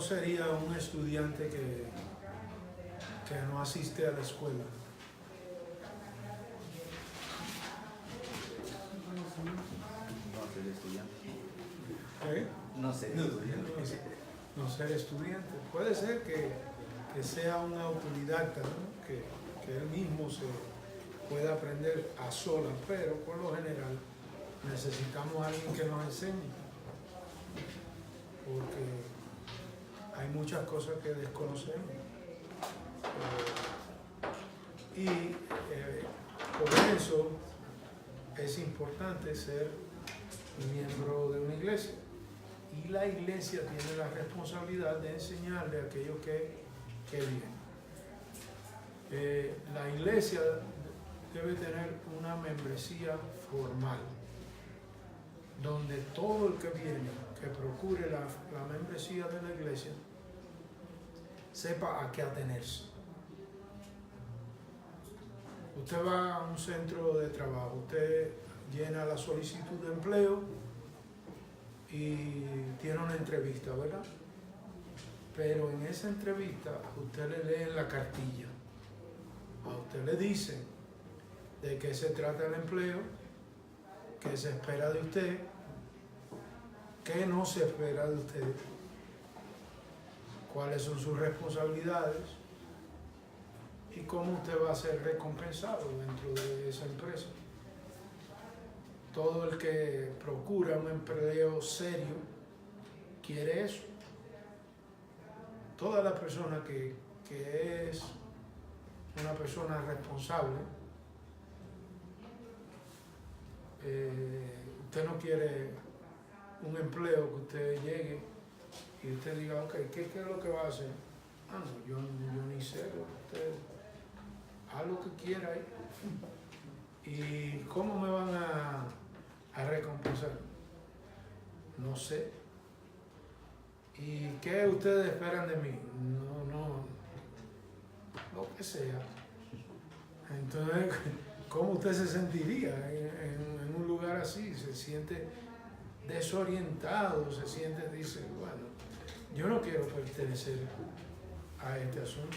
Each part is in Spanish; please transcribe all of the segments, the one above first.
sería un estudiante que no asiste a la escuela? No ser estudiante. ¿Eh? No ser estudiante. No ser estudiante. Puede ser que sea un autodidacta, ¿no? Que él mismo se pueda aprender a solas, pero por lo general necesitamos a alguien que nos enseñe, porque hay muchas cosas que desconocemos. Por eso es importante ser miembro de una iglesia. Y la iglesia tiene la responsabilidad de enseñarle a aquellos que vienen. La iglesia debe tener una membresía formal, donde todo el que viene, que procure la membresía de la iglesia, sepa a qué atenerse. Usted va a un centro de trabajo, usted llena la solicitud de empleo y tiene una entrevista, ¿verdad? Pero en esa entrevista usted le lee en la cartilla, a usted le dicen de qué se trata el empleo, qué se espera de usted, qué no se espera de usted, cuáles son sus responsabilidades y cómo usted va a ser recompensado dentro de esa empresa. Todo el que procura un empleo serio quiere eso. Toda la persona que es una persona responsable, usted no quiere un empleo que usted llegue y usted diga, ok, ¿qué es lo que va a hacer? Ah, no, yo ni sé, usted haz lo que quiera ahí. ¿Y cómo me van a recompensar? No sé. ¿Y qué ustedes esperan de mí? No, lo que sea. Entonces, ¿cómo usted se sentiría en un lugar así? Se siente desorientado, dice, bueno, yo no quiero pertenecer a este asunto.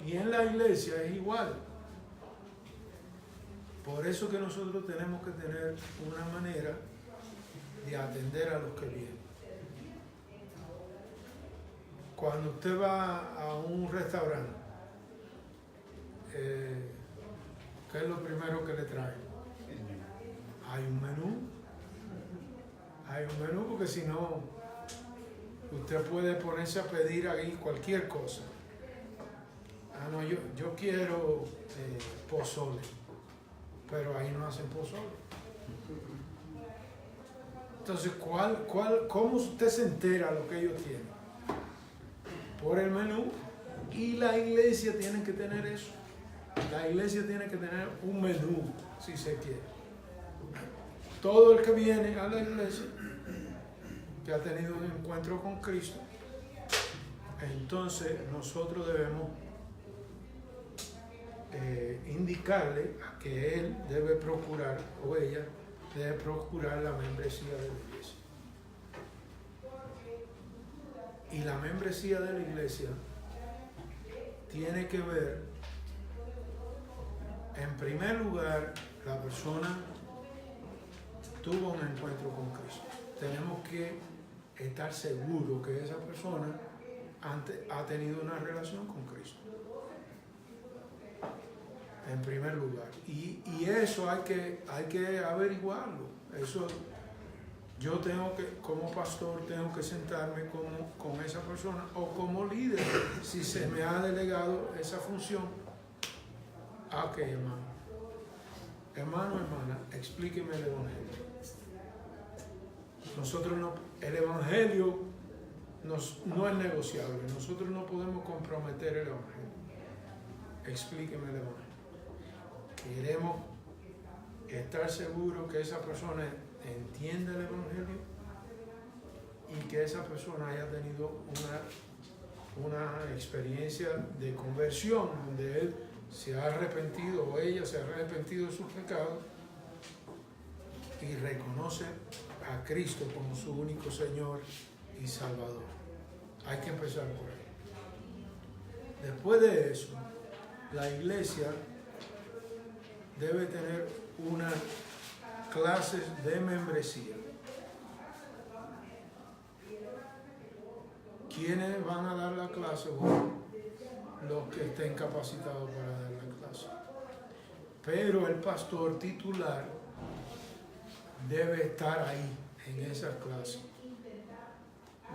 Y en la iglesia es igual. Por eso que nosotros tenemos que tener una manera de atender a los que vienen. Cuando usted va a un restaurante, ¿qué es lo primero que le traen? Hay un menú. Hay un menú porque si no, usted puede ponerse a pedir ahí cualquier cosa. Ah, no, yo quiero pozole, pero ahí no hacen pozole. Entonces, ¿cómo usted se entera lo que ellos tienen? Por el menú. Y la iglesia tiene que tener eso. La iglesia tiene que tener un menú, si se quiere. Todo el que viene a la iglesia, que ha tenido un encuentro con Cristo, entonces nosotros debemos indicarle a que él debe procurar, o ella debe procurar la membresía de la iglesia. Y la membresía de la iglesia tiene que ver, en primer lugar, la persona tuvo un encuentro con Cristo. Tenemos que estar seguros que esa persona ha tenido una relación con Cristo. En primer lugar. Y eso hay que averiguarlo. Eso yo como pastor, tengo que sentarme con esa persona o como líder, si se me ha delegado esa función. Ok, hermano. Hermano, hermana, explíqueme el Evangelio. El Evangelio no es negociable. Nosotros no podemos comprometer el Evangelio. Explíqueme el Evangelio. Queremos estar seguros que esa persona entienda el Evangelio y que esa persona haya tenido una experiencia de conversión donde él se ha arrepentido o ella se ha arrepentido de sus pecados y reconoce a Cristo como su único Señor y Salvador. Hay que empezar por ahí. Después de eso, la iglesia debe tener unas clases de membresía. ¿Quiénes van a dar la clase? Bueno, los que estén capacitados para dar la clase. Pero el pastor titular debe estar ahí, en esas clases.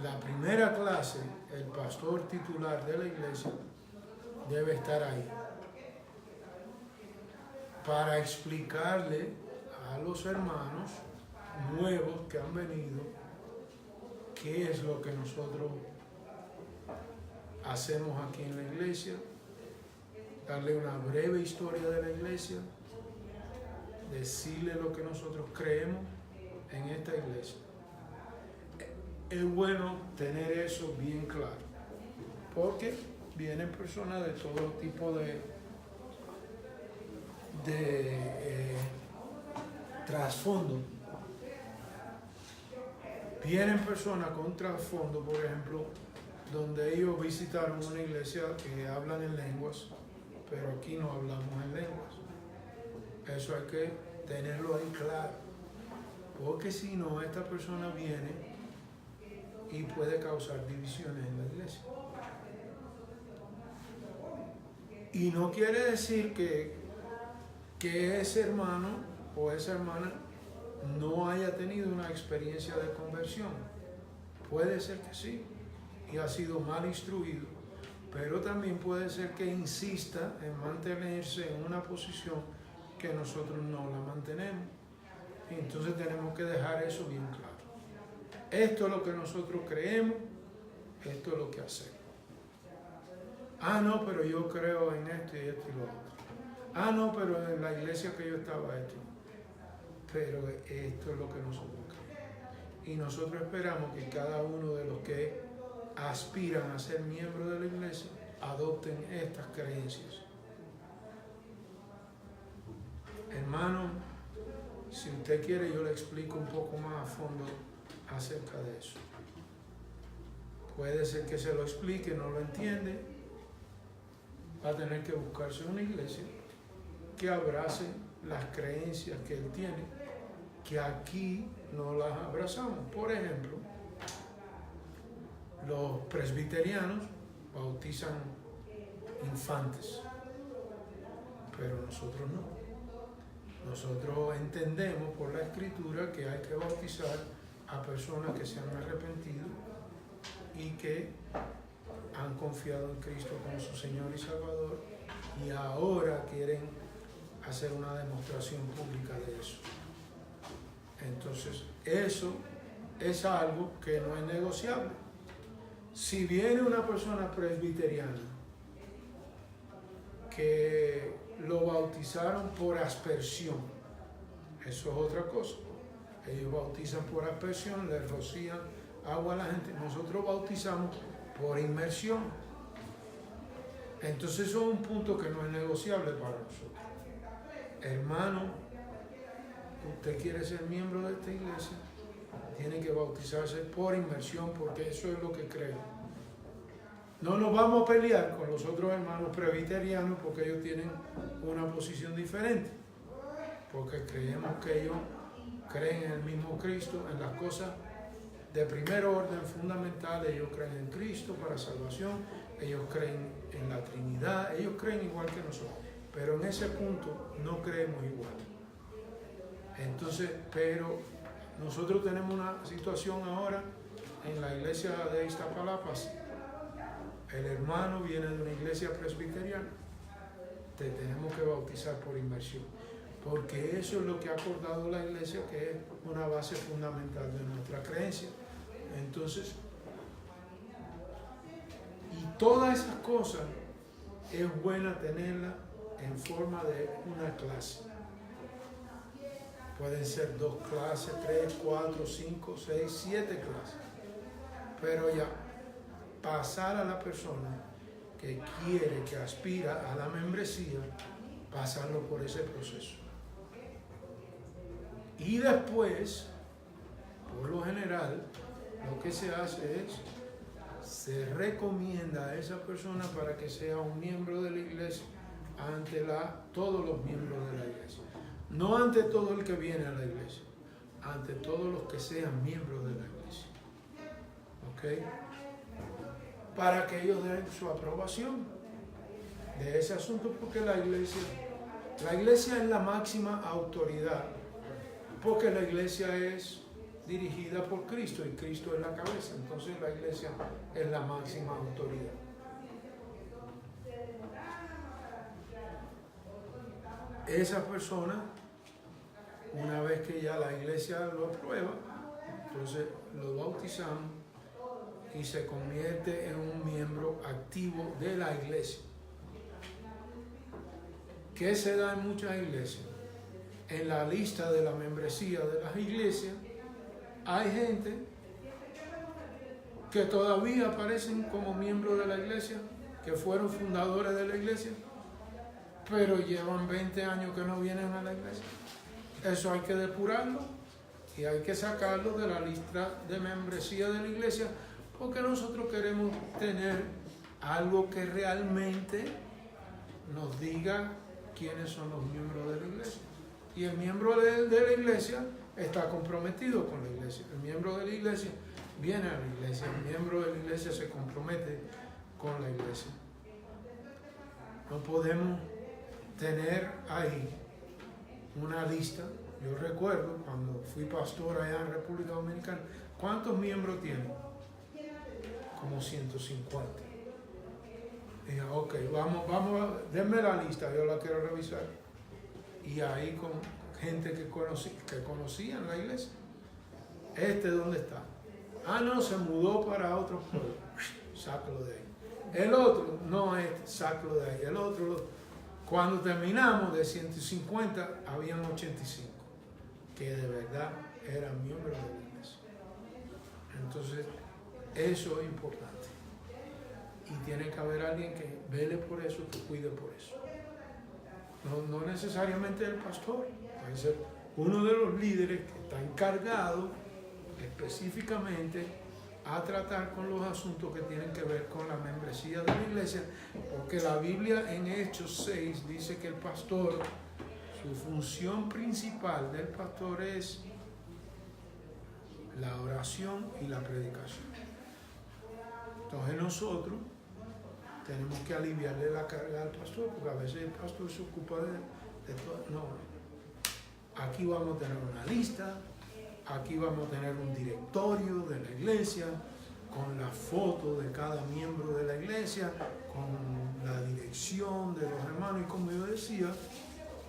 La primera clase, el pastor titular de la iglesia debe estar ahí para explicarle a los hermanos nuevos que han venido qué es lo que nosotros hacemos aquí en la iglesia, darle una breve historia de la iglesia, decirle lo que nosotros creemos en esta iglesia. Es bueno tener eso bien claro, porque vienen personas de todo tipo de trasfondo. Vienen personas con trasfondo, por ejemplo, donde ellos visitaron una iglesia que hablan en lenguas, pero aquí no hablamos en lenguas. Eso hay que tenerlo ahí claro, porque si no, esta persona viene y puede causar divisiones en la iglesia. Y no quiere decir que ese hermano o esa hermana no haya tenido una experiencia de conversión. Puede ser que sí, y ha sido mal instruido, pero también puede ser que insista en mantenerse en una posición que nosotros no la mantenemos. Y entonces tenemos que dejar eso bien claro. Esto es lo que nosotros creemos, esto es lo que hacemos. Ah, no, pero yo creo en esto y esto y lo otro. Ah, no, pero en la iglesia que yo estaba esto. Pero esto es lo que nosotros creemos. Y nosotros esperamos que cada uno de los que aspiran a ser miembros de la iglesia adopten estas creencias. Hermano, si usted quiere, yo le explico un poco más a fondo acerca de eso. Puede ser que se lo explique, no lo entiende, va a tener que buscarse una iglesia que abrace las creencias que él tiene, que aquí no las abrazamos. Por ejemplo, los presbiterianos bautizan infantes, pero nosotros no. Nosotros entendemos por la Escritura que hay que bautizar a personas que se han arrepentido y que han confiado en Cristo como su Señor y Salvador y ahora quieren hacer una demostración pública de eso. Entonces, eso es algo que no es negociable. Si viene una persona presbiteriana que lo bautizaron por aspersión, eso es otra cosa. Ellos bautizan por aspersión, le rocían agua a la gente. Nosotros bautizamos por inmersión. Entonces eso es un punto que no es negociable para nosotros. Hermano, usted quiere ser miembro de esta iglesia, tiene que bautizarse por inmersión, porque eso es lo que creen. No nos vamos a pelear con los otros hermanos presbiterianos porque ellos tienen una posición diferente, porque creemos que ellos creen en el mismo Cristo, en las cosas de primer orden fundamental. Ellos creen en Cristo para salvación, ellos creen en la Trinidad, ellos creen igual que nosotros, pero en ese punto no creemos igual. Entonces, pero nosotros tenemos una situación ahora en la iglesia de Iztapalapa. El hermano viene de una iglesia presbiteriana, te tenemos que bautizar por inmersión, porque eso es lo que ha acordado la iglesia, que es una base fundamental de nuestra creencia. Entonces, y todas esas cosas es buena tenerlas en forma de una clase. Pueden ser 2 clases, 3, 4, 5, 6, 7 clases. Pero ya, pasar a la persona que quiere, que aspira a la membresía, pasarlo por ese proceso. Y después, por lo general, lo que se hace es, se recomienda a esa persona para que sea un miembro de la iglesia ante todos los miembros de la iglesia. No ante todo el que viene a la iglesia, ante todos los que sean miembros de la iglesia. ¿Ok? Para que ellos den su aprobación de ese asunto, porque la iglesia es la máxima autoridad, porque la iglesia es dirigida por Cristo y Cristo es la cabeza, entonces la iglesia es la máxima autoridad. Esa persona, una vez que ya la iglesia lo aprueba, entonces lo bautizamos y se convierte en un miembro activo de la iglesia. ¿Qué se da en muchas iglesias? En la lista de la membresía de las iglesias hay gente que todavía aparecen como miembros de la iglesia, que fueron fundadores de la iglesia, pero llevan 20 años que no vienen a la iglesia. Eso hay que depurarlo y hay que sacarlo de la lista de membresía de la iglesia, porque nosotros queremos tener algo que realmente nos diga quiénes son los miembros de la iglesia. Y el miembro de la iglesia está comprometido con la iglesia. El miembro de la iglesia viene a la iglesia. El miembro de la iglesia se compromete con la iglesia. No podemos tener ahí una lista. Yo recuerdo cuando fui pastor allá en República Dominicana, ¿cuántos miembros tiene? Como 150. Y dije, ok, denme la lista, yo la quiero revisar. Y ahí con gente que conocían la iglesia. ¿Dónde está? No, se mudó para otro pueblo. Sácalo de ahí. El otro, no, sácalo de ahí. El otro, cuando terminamos de 150, habían 85 que de verdad eran miembros de la iglesia. Entonces, eso es importante. Y tiene que haber alguien que vele por eso, que cuide por eso. No necesariamente el pastor, puede ser uno de los líderes que está encargado específicamente a tratar con los asuntos que tienen que ver con la membresía de la iglesia, porque la Biblia en Hechos 6 dice que el pastor, su función principal del pastor es la oración y la predicación. Entonces nosotros tenemos que aliviarle la carga al pastor, porque a veces el pastor se ocupa de todo. No, aquí vamos a tener una lista, aquí vamos a tener un directorio de la iglesia, con la foto de cada miembro de la iglesia, con la dirección de los hermanos, y como yo decía,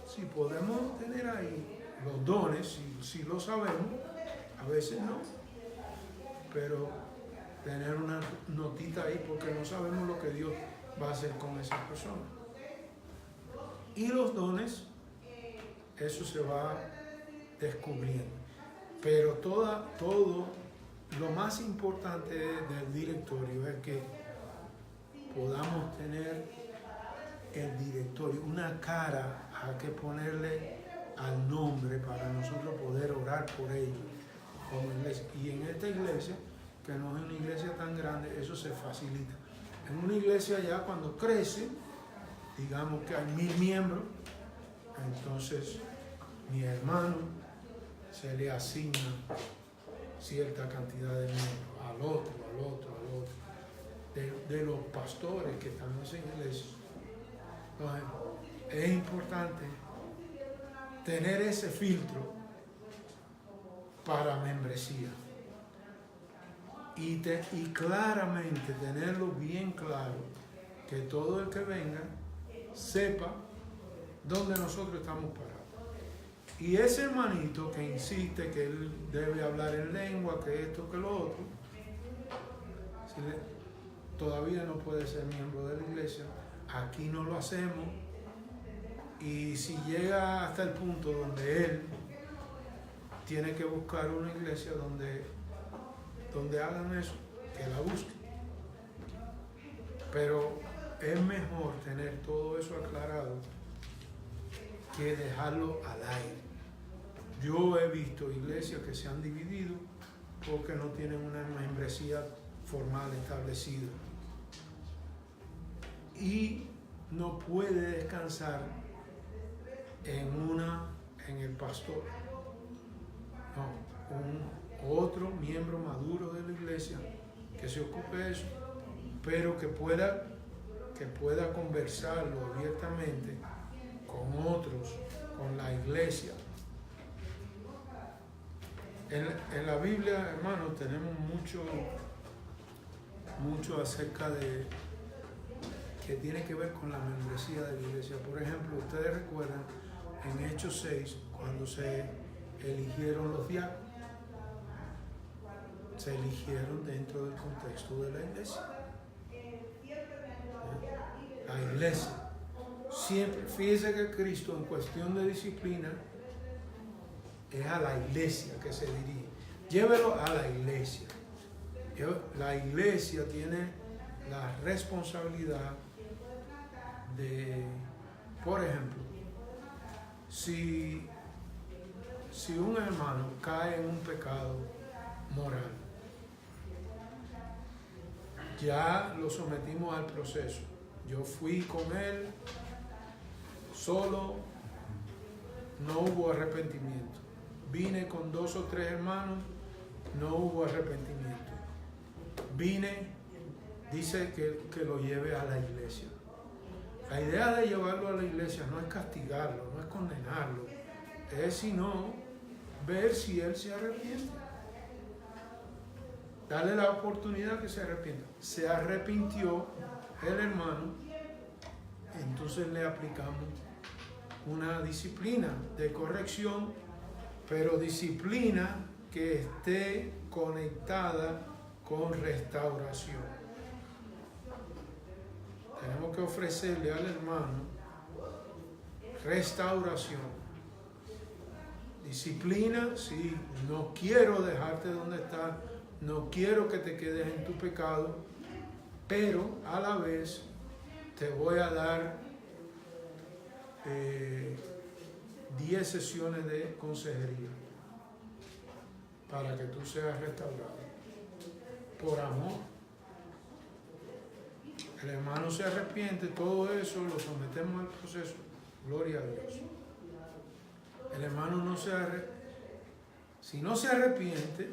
si podemos tener ahí los dones, si lo sabemos, a veces no, pero tener una notita ahí, porque no sabemos lo que Dios va a hacer con esa persona. Y los dones, eso se va descubriendo. Pero todo lo más importante del directorio es que podamos tener el directorio, una cara a que ponerle al nombre para nosotros poder orar por ellos como iglesia. Y en esta iglesia, que no es una iglesia tan grande, eso se facilita. En una iglesia ya cuando crece, digamos que hay 1000 miembros, entonces mi hermano se le asigna cierta cantidad de miembros al otro, de los pastores que están en esa iglesia. Entonces, es importante tener ese filtro para membresía y claramente tenerlo bien claro, que todo el que venga sepa dónde nosotros estamos parados. Y ese hermanito que insiste que él debe hablar en lengua, que esto, que lo otro, todavía no puede ser miembro de la iglesia. Aquí no lo hacemos. Y si llega hasta el punto donde él tiene que buscar una iglesia donde hagan eso, que la busque. Pero es mejor tener todo eso aclarado que dejarlo al aire. Yo he visto iglesias que se han dividido porque no tienen una membresía formal establecido. Y no puede descansar en el pastor. No, otro miembro maduro de la iglesia que se ocupe de eso, pero que pueda conversarlo abiertamente con otros, con la iglesia. En la Biblia, hermanos, tenemos mucho acerca de que tiene que ver con la membresía de la iglesia. Por ejemplo, ustedes recuerdan en Hechos 6, cuando se eligieron los diáconos, se eligieron dentro del contexto de la iglesia. La iglesia. Siempre, fíjese que Cristo en cuestión de disciplina es a la iglesia que se dirige. Llévelo a la iglesia. La iglesia tiene la responsabilidad de, por ejemplo, si un hermano cae en un pecado moral, ya lo sometimos al proceso. Yo fui con él solo, no hubo arrepentimiento. Vine con 2 o 3 hermanos, no hubo arrepentimiento. Vine, dice que lo lleve a la iglesia. La idea de llevarlo a la iglesia no es castigarlo, no es condenarlo, es sino ver si él se arrepiente. Darle la oportunidad que se arrepienta. Se arrepintió el hermano, entonces le aplicamos una disciplina de corrección, pero disciplina que esté conectada con restauración. Tenemos que ofrecerle al hermano restauración. Disciplina, sí, no quiero dejarte donde estás, no quiero que te quedes en tu pecado, pero a la vez te voy a dar 10 sesiones de consejería para que tú seas restaurado. Por amor. El hermano se arrepiente, todo eso lo sometemos al proceso. Gloria a Dios. El hermano no se arrepiente. Si no se arrepiente,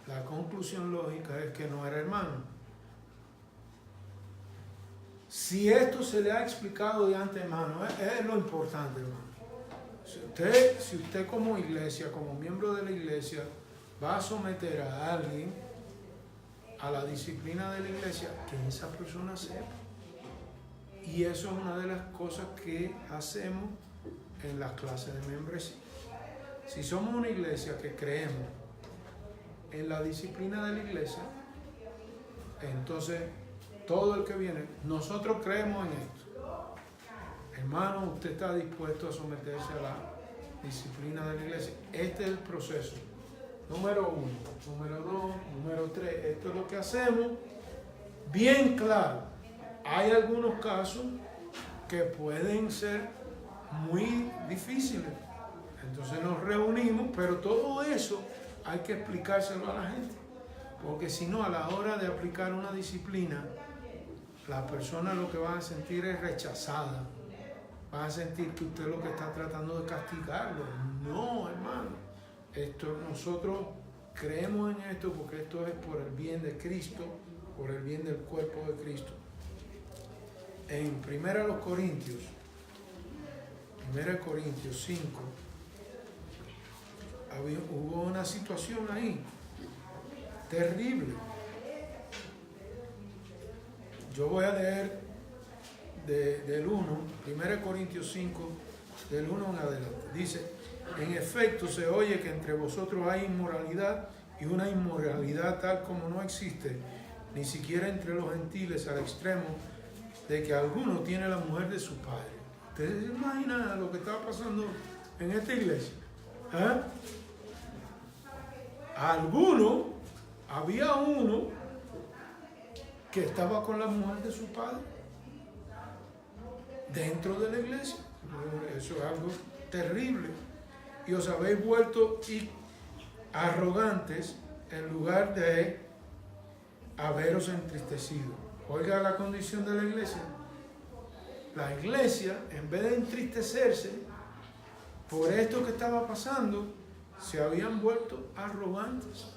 la conclusión lógica es que no era hermano. Si esto se le ha explicado de antemano, es lo importante, hermano. Si usted como iglesia, como miembro de la iglesia, va a someter a alguien a la disciplina de la iglesia, que esa persona sepa. Y eso es una de las cosas que hacemos en las clases de membresía. Si somos una iglesia que creemos en la disciplina de la iglesia, entonces todo el que viene, nosotros creemos en esto. Hermano, usted está dispuesto a someterse a la disciplina de la iglesia. Este es el proceso. Número 1, número 2, número 3. Esto es lo que hacemos. Bien claro. Hay algunos casos que pueden ser muy difíciles. Entonces nos reunimos, pero todo eso hay que explicárselo a la gente. Porque si no, a la hora de aplicar una disciplina, la persona lo que va a sentir es rechazada. Va a sentir que usted lo que está tratando de castigarlo. No, hermano. Nosotros creemos en esto porque esto es por el bien de Cristo, por el bien del cuerpo de Cristo. En 1 Corintios 5, hubo una situación ahí terrible. Yo voy a leer del 1 Corintios 5, del 1 en adelante. Dice: en efecto se oye que entre vosotros hay inmoralidad, y una inmoralidad tal como no existe, ni siquiera entre los gentiles, al extremo de que alguno tiene la mujer de su padre. ¿Ustedes se imaginan lo que estaba pasando en esta iglesia? Había uno que estaba con la mujer de su padre dentro de la iglesia. Eso es algo terrible. Y os habéis vuelto arrogantes en lugar de a veros entristecidos. Oiga la condición de la iglesia. La iglesia, en vez de entristecerse por esto que estaba pasando, se habían vuelto arrogantes.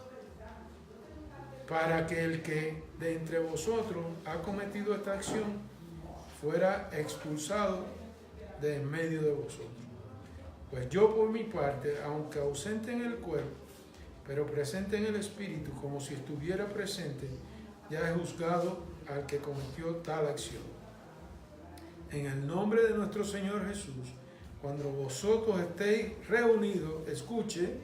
Para que el que de entre vosotros ha cometido esta acción fuera expulsado de en medio de vosotros. Pues yo por mi parte, aunque ausente en el cuerpo, pero presente en el espíritu, como si estuviera presente, ya he juzgado al que cometió tal acción. En el nombre de nuestro Señor Jesús, cuando vosotros estéis reunidos, escuche,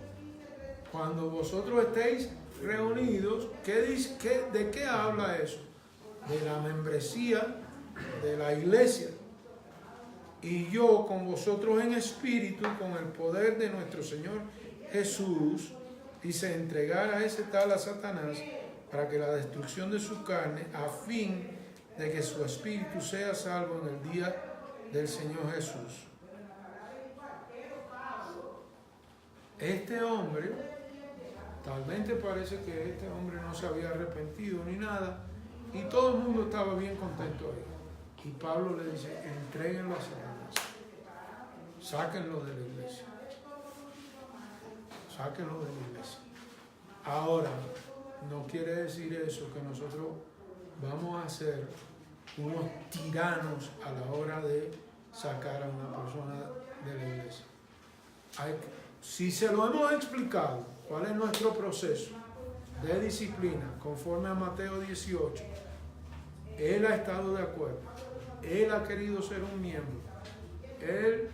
cuando vosotros estéis reunidos, ¿de qué habla eso? De la membresía de la iglesia. Y yo con vosotros en espíritu, con el poder de nuestro Señor Jesús, dice, entregar a ese tal a Satanás para que la destrucción de su carne, a fin de que su espíritu sea salvo en el día del Señor Jesús. Este hombre, tal vez te parece que este hombre no se había arrepentido ni nada, y todo el mundo estaba bien contento ahí. Y Pablo le dice, entréguenlo a Satanás, sáquenlo de la iglesia, sáquenlo de la iglesia. Ahora, no quiere decir eso que nosotros vamos a ser unos tiranos a la hora de sacar a una persona de la iglesia. Si se lo hemos explicado, cuál es nuestro proceso de disciplina, conforme a Mateo 18, él ha estado de acuerdo, él ha querido ser un miembro, él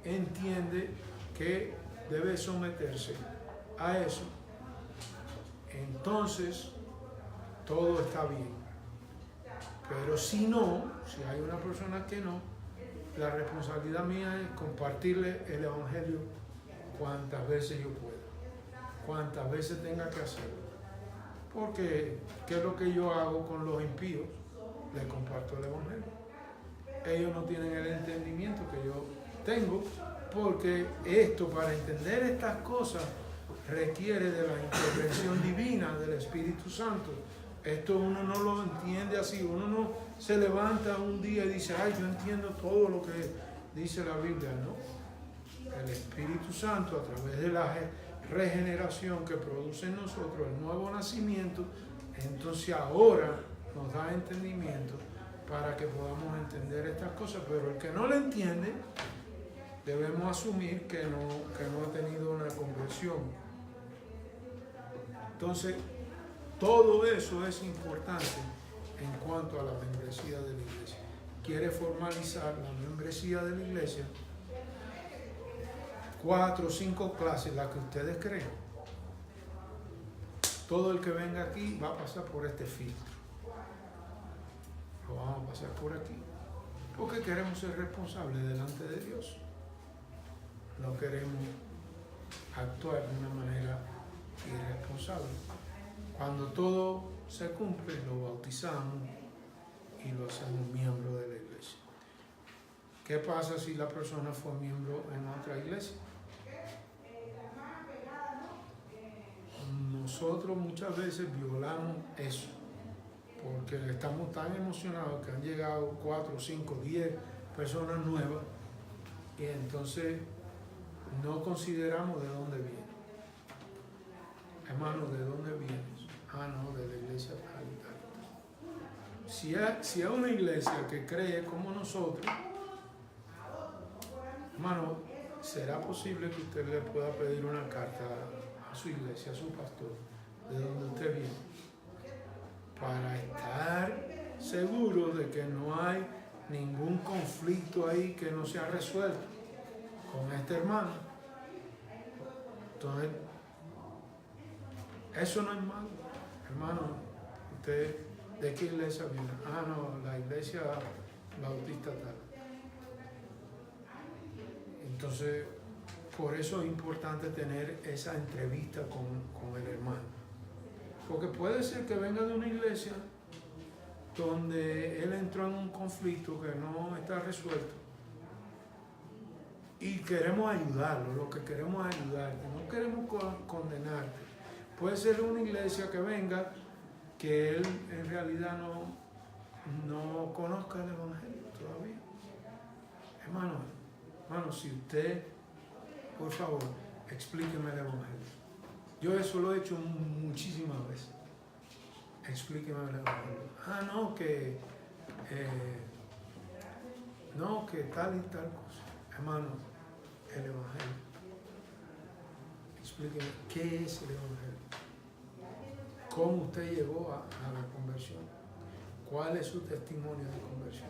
entiende que debe someterse a eso, entonces todo está bien. Pero si no, si hay una persona que no, la responsabilidad mía es compartirle el evangelio cuantas veces yo pueda, cuantas veces tenga que hacerlo. Porque, ¿qué es lo que yo hago con los impíos? Les comparto el evangelio. Ellos no tienen el entendimiento que yo tengo, porque esto, para entender estas cosas, requiere de la intervención divina del Espíritu Santo. Esto uno no lo entiende así, uno no se levanta un día y dice, ay, yo entiendo todo lo que dice la Biblia, ¿no? El Espíritu Santo, a través de la regeneración que produce en nosotros, el nuevo nacimiento, entonces ahora nos da entendimiento para que podamos entender estas cosas, pero el que no lo entiende, debemos asumir que no ha tenido una conversión. Entonces, todo eso es importante en cuanto a la membresía de la iglesia. Quiere formalizar la membresía de la iglesia, 4 o 5 clases, las que ustedes creen. Todo el que venga aquí va a pasar por este filtro. Lo vamos a pasar por aquí. Porque queremos ser responsables delante de Dios. No queremos actuar de una manera irresponsable. Cuando todo se cumple, lo bautizamos y lo hacemos miembro de la iglesia. ¿Qué pasa si la persona fue miembro en otra iglesia? Nosotros muchas veces violamos eso, porque estamos tan emocionados que han llegado 4, 5, 10 personas nuevas y entonces no consideramos de dónde vienen. Hermano, ¿de dónde vienes? Ah, no, de la iglesia tal y tal. Si es una iglesia que cree como nosotros, hermano, ¿será posible que usted le pueda pedir una carta a su iglesia, a su pastor, de donde usted viene, para estar seguro de que no hay ningún conflicto ahí que no se ha resuelto con este hermano? Entonces, eso no es malo. Hermano, ¿usted de qué iglesia viene? Ah, no, la iglesia bautista tal. Entonces, por eso es importante tener esa entrevista con el hermano. Porque puede ser que venga de una iglesia donde él entró en un conflicto que no está resuelto. Y queremos ayudarlo, lo que queremos es ayudarte, no queremos condenarte. Puede ser una iglesia que venga que él en realidad no conozca el Evangelio todavía. Hermano, si usted, por favor, explíqueme el Evangelio. Yo eso lo he hecho muchísimas veces. Explíqueme el Evangelio. No, que tal y tal cosa. Hermano, el Evangelio. Explíqueme qué es el Evangelio. ¿Cómo usted llegó a la conversión? ¿Cuál es su testimonio de conversión?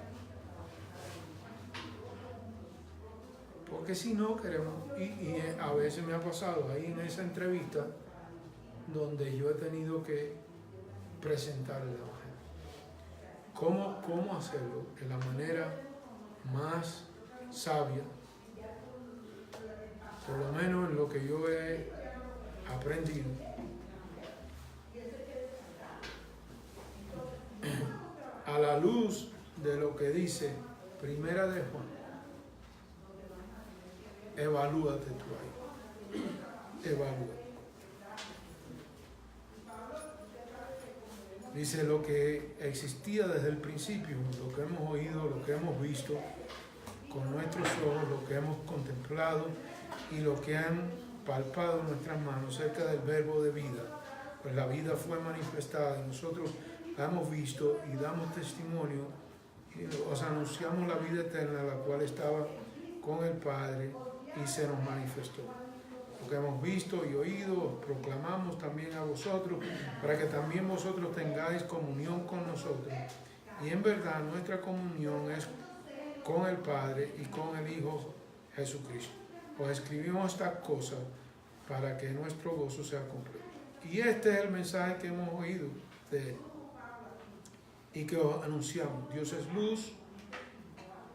Porque si no queremos, y a veces me ha pasado ahí en esa entrevista donde yo he tenido que presentar el Evangelio. ¿Cómo hacerlo? De la manera más sabia, por lo menos en lo que yo he aprendido. A la luz de lo que dice Primera de Juan, evalúate tú ahí. Evalúate. Dice lo que existía desde el principio, lo que hemos oído, lo que hemos visto con nuestros ojos, lo que hemos contemplado y lo que han palpado nuestras manos cerca del verbo de vida. Pues la vida fue manifestada y nosotros la hemos visto y damos testimonio, os anunciamos la vida eterna, la cual estaba con el Padre y se nos manifestó. Lo que hemos visto y oído, os proclamamos también a vosotros, para que también vosotros tengáis comunión con nosotros. Y en verdad nuestra comunión es con el Padre y con el Hijo Jesucristo. Os escribimos estas cosas para que nuestro gozo sea completo. Y este es el mensaje que hemos oído de Él y que os anunciamos. Dios es luz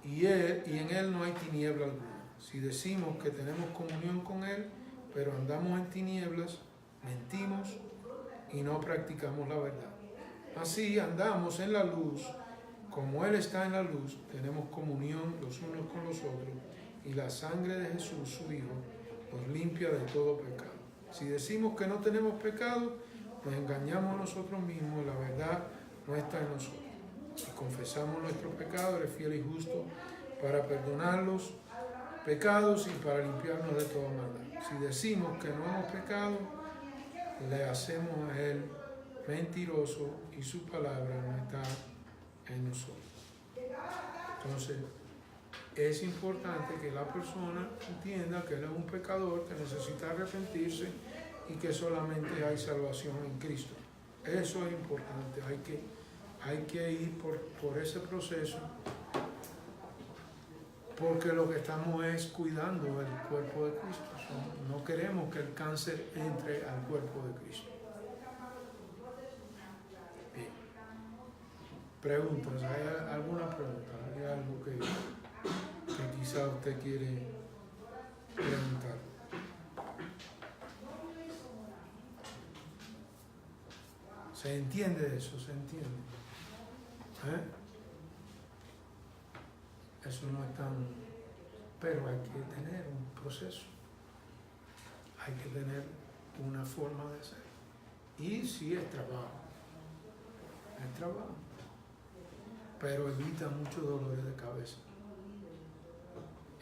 y en Él no hay tiniebla alguna. Si decimos que tenemos comunión con Él, pero andamos en tinieblas, mentimos y no practicamos la verdad. Así andamos en la luz, como Él está en la luz, tenemos comunión los unos con los otros, y la sangre de Jesús, su Hijo, nos limpia de todo pecado. Si decimos que no tenemos pecado, nos engañamos a nosotros mismos, la verdad no está en nosotros. Si confesamos nuestros pecados, Él es fiel y justo para perdonar los pecados y para limpiarnos de toda maldad. Si decimos que no hemos pecado, le hacemos a Él mentiroso y su palabra no está en nosotros. Entonces, es importante que la persona entienda que Él es un pecador, que necesita arrepentirse y que solamente hay salvación en Cristo. Eso es importante, hay que ir por ese proceso, porque lo que estamos es cuidando el cuerpo de Cristo. No queremos que el cáncer entre al cuerpo de Cristo. Bien. Preguntas, ¿hay alguna pregunta? ¿Hay algo que quizá usted quiere preguntar? ¿Se entiende eso? ¿Se entiende? Eso no es tan... Pero hay que tener un proceso. Hay que tener una forma de hacer. Y sí es trabajo. Es trabajo. Pero evita muchos dolores de cabeza.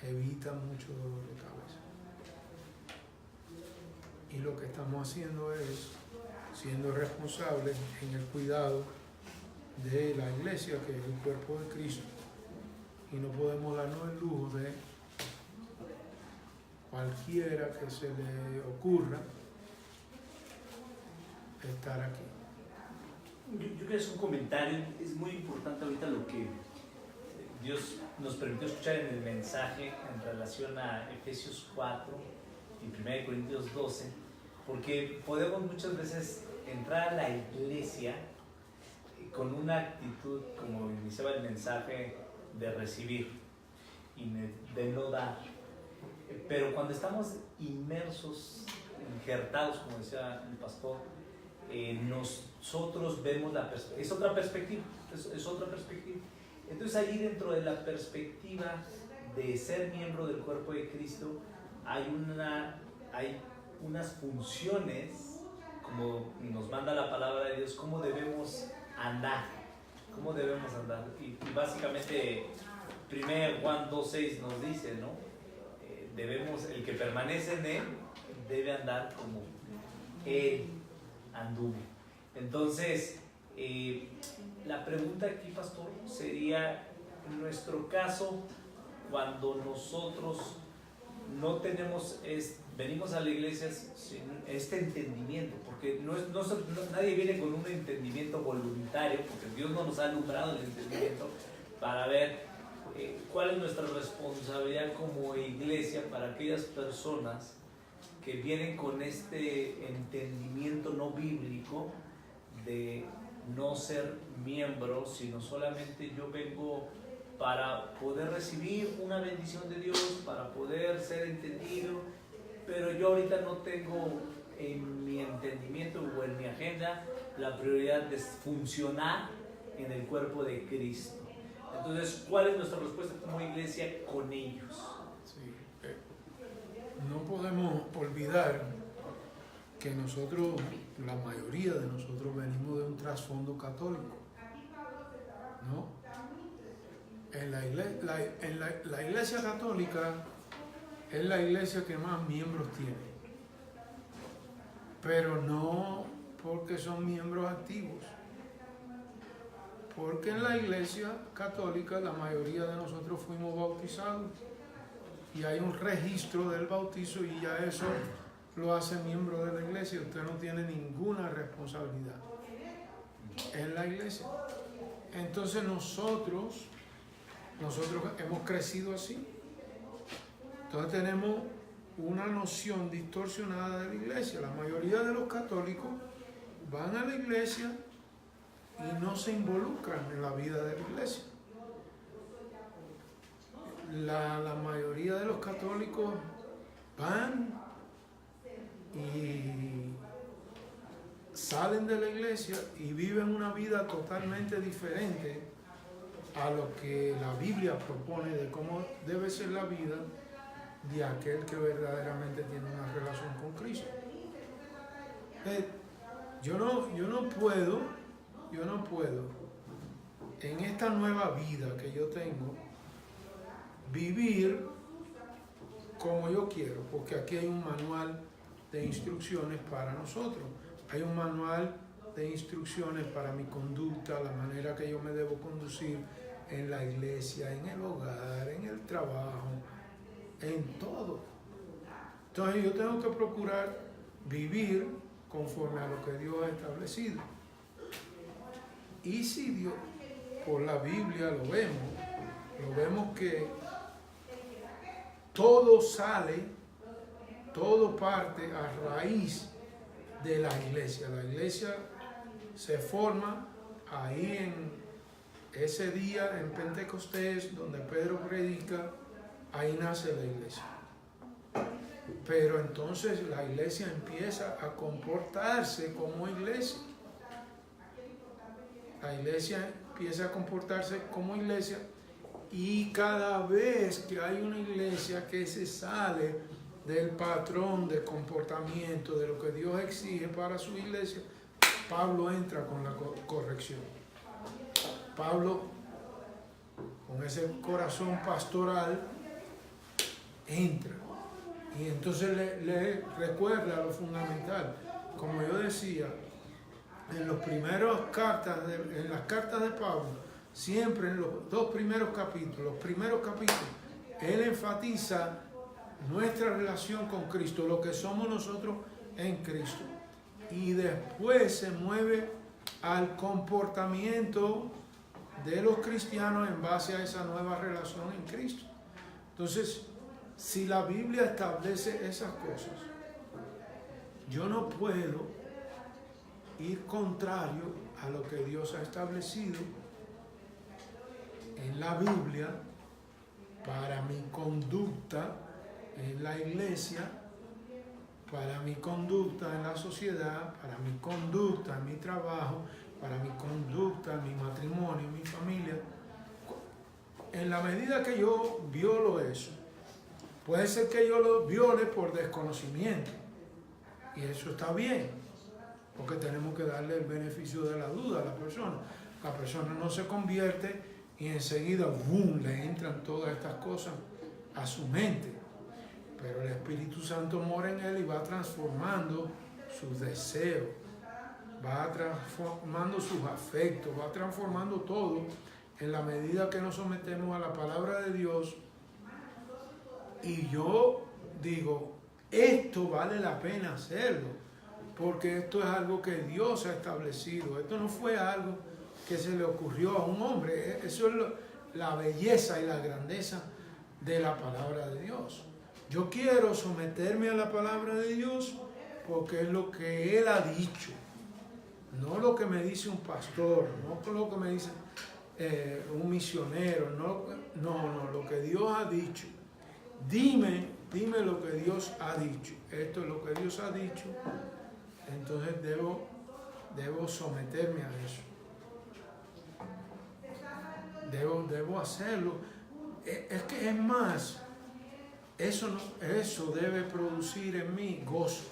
Evita mucho dolor de cabeza. Y lo que estamos haciendo es siendo responsables en el cuidado de la iglesia, que es el cuerpo de Cristo. Y no podemos darnos el lujo de cualquiera que se le ocurra estar aquí. Yo quiero hacer un comentario. Es muy importante ahorita lo que Dios nos permitió escuchar en el mensaje en relación a Efesios 4 y 1 Corintios 12, porque podemos muchas veces entrar a la iglesia con una actitud, como iniciaba el mensaje, de recibir y de no dar. Pero cuando estamos inmersos, injertados, como decía el pastor, nosotros vemos es otra perspectiva, es otra perspectiva. Entonces ahí dentro de la perspectiva de ser miembro del cuerpo de Cristo hay unas funciones como nos manda la palabra de Dios, cómo debemos andar. ¿Cómo debemos andar? Y básicamente, 1 Juan 2:6 nos dice, ¿no? El que permanece en Él debe andar como Él anduvo. Entonces, la pregunta aquí, pastor, sería, en nuestro caso, cuando nosotros no tenemos, venimos a la iglesia sin este entendimiento, porque nadie viene con un entendimiento voluntario, porque Dios no nos ha alumbrado el entendimiento para ver cuál es nuestra responsabilidad como iglesia para aquellas personas que vienen con este entendimiento no bíblico de no ser miembro, sino solamente yo vengo para poder recibir una bendición de Dios, para poder ser entendido, pero yo ahorita no tengo en mi entendimiento o en mi agenda la prioridad de funcionar en el cuerpo de Cristo. Entonces, ¿cuál es nuestra respuesta como iglesia con ellos? Sí. No podemos olvidar que nosotros, la mayoría de nosotros, venimos de un trasfondo católico, ¿no? La iglesia católica es la iglesia que más miembros tiene, pero no porque son miembros activos, porque en la iglesia católica la mayoría de nosotros fuimos bautizados y hay un registro del bautizo y ya eso lo hace miembro de la iglesia. Usted no tiene ninguna responsabilidad en la iglesia. Entonces nosotros hemos crecido así. Entonces tenemos una noción distorsionada de la iglesia. La mayoría de los católicos van a la iglesia y no se involucran en la vida de la iglesia. La mayoría de los católicos van y salen de la iglesia y viven una vida totalmente diferente a lo que la Biblia propone de cómo debe ser la vida de aquel que verdaderamente tiene una relación con Cristo. Yo no puedo en esta nueva vida que yo tengo vivir como yo quiero, porque aquí hay un manual de instrucciones para nosotros. Hay un manual de instrucciones para mi conducta, la manera que yo me debo conducir en la iglesia, en el hogar, en el trabajo, en todo. Entonces yo tengo que procurar vivir conforme a lo que Dios ha establecido. Y si Dios, por la Biblia lo vemos que todo sale, todo parte a raíz de la iglesia. La iglesia se forma ahí en ese día en Pentecostés, donde Pedro predica, ahí nace la iglesia. Pero entonces la iglesia empieza a comportarse como iglesia. La iglesia empieza a comportarse como iglesia y cada vez que hay una iglesia que se sale del patrón de comportamiento, de lo que Dios exige para su iglesia, Pablo entra con la corrección. Pablo, con ese corazón pastoral, entra y entonces le recuerda lo fundamental. Como yo decía, en las cartas de Pablo, siempre en los primeros capítulos, él enfatiza nuestra relación con Cristo, lo que somos nosotros en Cristo. Y después se mueve al comportamiento de los cristianos en base a esa nueva relación en Cristo. Entonces, si la Biblia establece esas cosas, yo no puedo ir contrario a lo que Dios ha establecido en la Biblia para mi conducta en la iglesia, para mi conducta en la sociedad, para mi conducta en mi trabajo, para mi conducta en mi matrimonio, en mi familia. En la medida que yo violo eso, puede ser que yo lo viole por desconocimiento, y eso está bien. porque tenemos que darle el beneficio de la duda a la persona. La persona no se convierte y enseguida, ¡boom!, le entran todas estas cosas a su mente. Pero el Espíritu Santo mora en él y va transformando sus deseos, va transformando sus afectos, va transformando todo en la medida que nos sometemos a la palabra de Dios. Y yo digo, esto vale la pena hacerlo, porque esto es algo que Dios ha establecido. Esto no fue algo que se le ocurrió a un hombre. Eso es la belleza y la grandeza de la palabra de Dios. Yo quiero someterme a la palabra de Dios porque es lo que Él ha dicho, no lo que me dice un pastor, no lo que me dice un misionero, no, lo que Dios ha dicho. Dime lo que Dios ha dicho. Esto es lo que Dios ha dicho, entonces debo someterme a eso. Debo hacerlo. Es que es más, eso debe producir en mí gozo.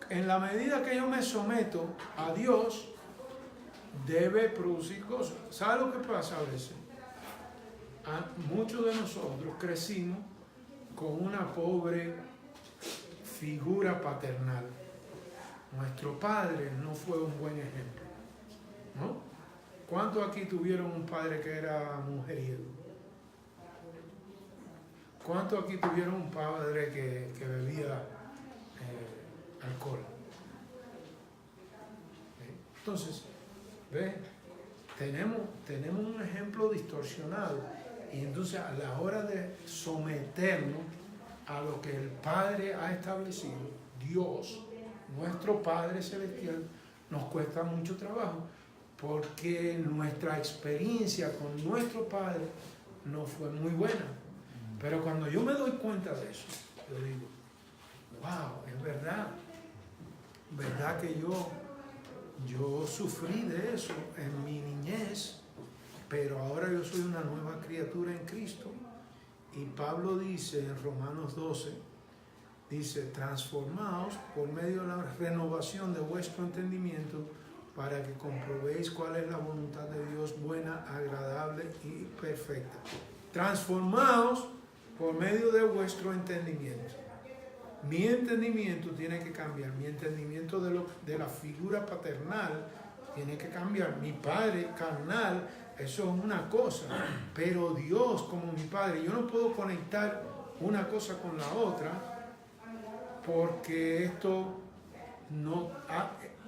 En la medida que yo me someto a Dios, debe producir gozo. ¿Sabe lo que pasa a veces? Muchos de nosotros crecimos con una pobre figura paternal. Nuestro padre no fue un buen ejemplo, ¿no? ¿Cuántos aquí tuvieron un padre que era mujeriego? ¿Cuántos aquí tuvieron un padre que bebía alcohol? Entonces, ¿ves? Tenemos un ejemplo distorsionado, y entonces a la hora de someternos a lo que el Padre ha establecido, Dios, nuestro Padre Celestial, nos cuesta mucho trabajo, porque nuestra experiencia con nuestro Padre no fue muy buena. Pero cuando yo me doy cuenta de eso, yo digo, wow, es verdad que yo sufrí de eso en mi niñez, pero ahora yo soy una nueva criatura en Cristo. Y Pablo dice en Romanos 12, dice, transformaos por medio de la renovación de vuestro entendimiento para que comprobéis cuál es la voluntad de Dios, buena, agradable y perfecta. Transformaos por medio de vuestro entendimiento. Mi entendimiento tiene que cambiar, mi entendimiento de la figura paternal tiene que cambiar. Mi padre carnal, eso es una cosa, pero Dios como mi padre, yo no puedo conectar una cosa con la otra, porque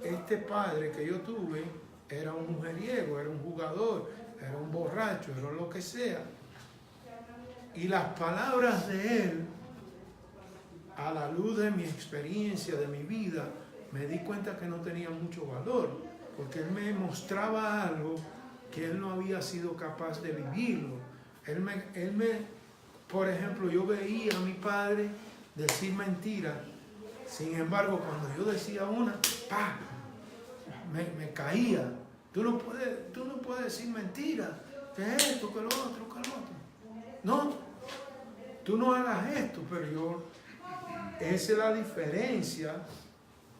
este padre que yo tuve era un mujeriego, era un jugador, era un borracho, era lo que sea. Y las palabras de él, a la luz de mi experiencia, de mi vida, me di cuenta que no tenía mucho valor, porque él me mostraba algo que él no había sido capaz de vivirlo. Por ejemplo, yo veía a mi padre decir mentiras, sin embargo, cuando yo decía una, ¡pah!, me caía. Tú no puedes decir mentiras, que esto, que lo otro, que lo otro. No, tú no hagas esto, pero esa es la diferencia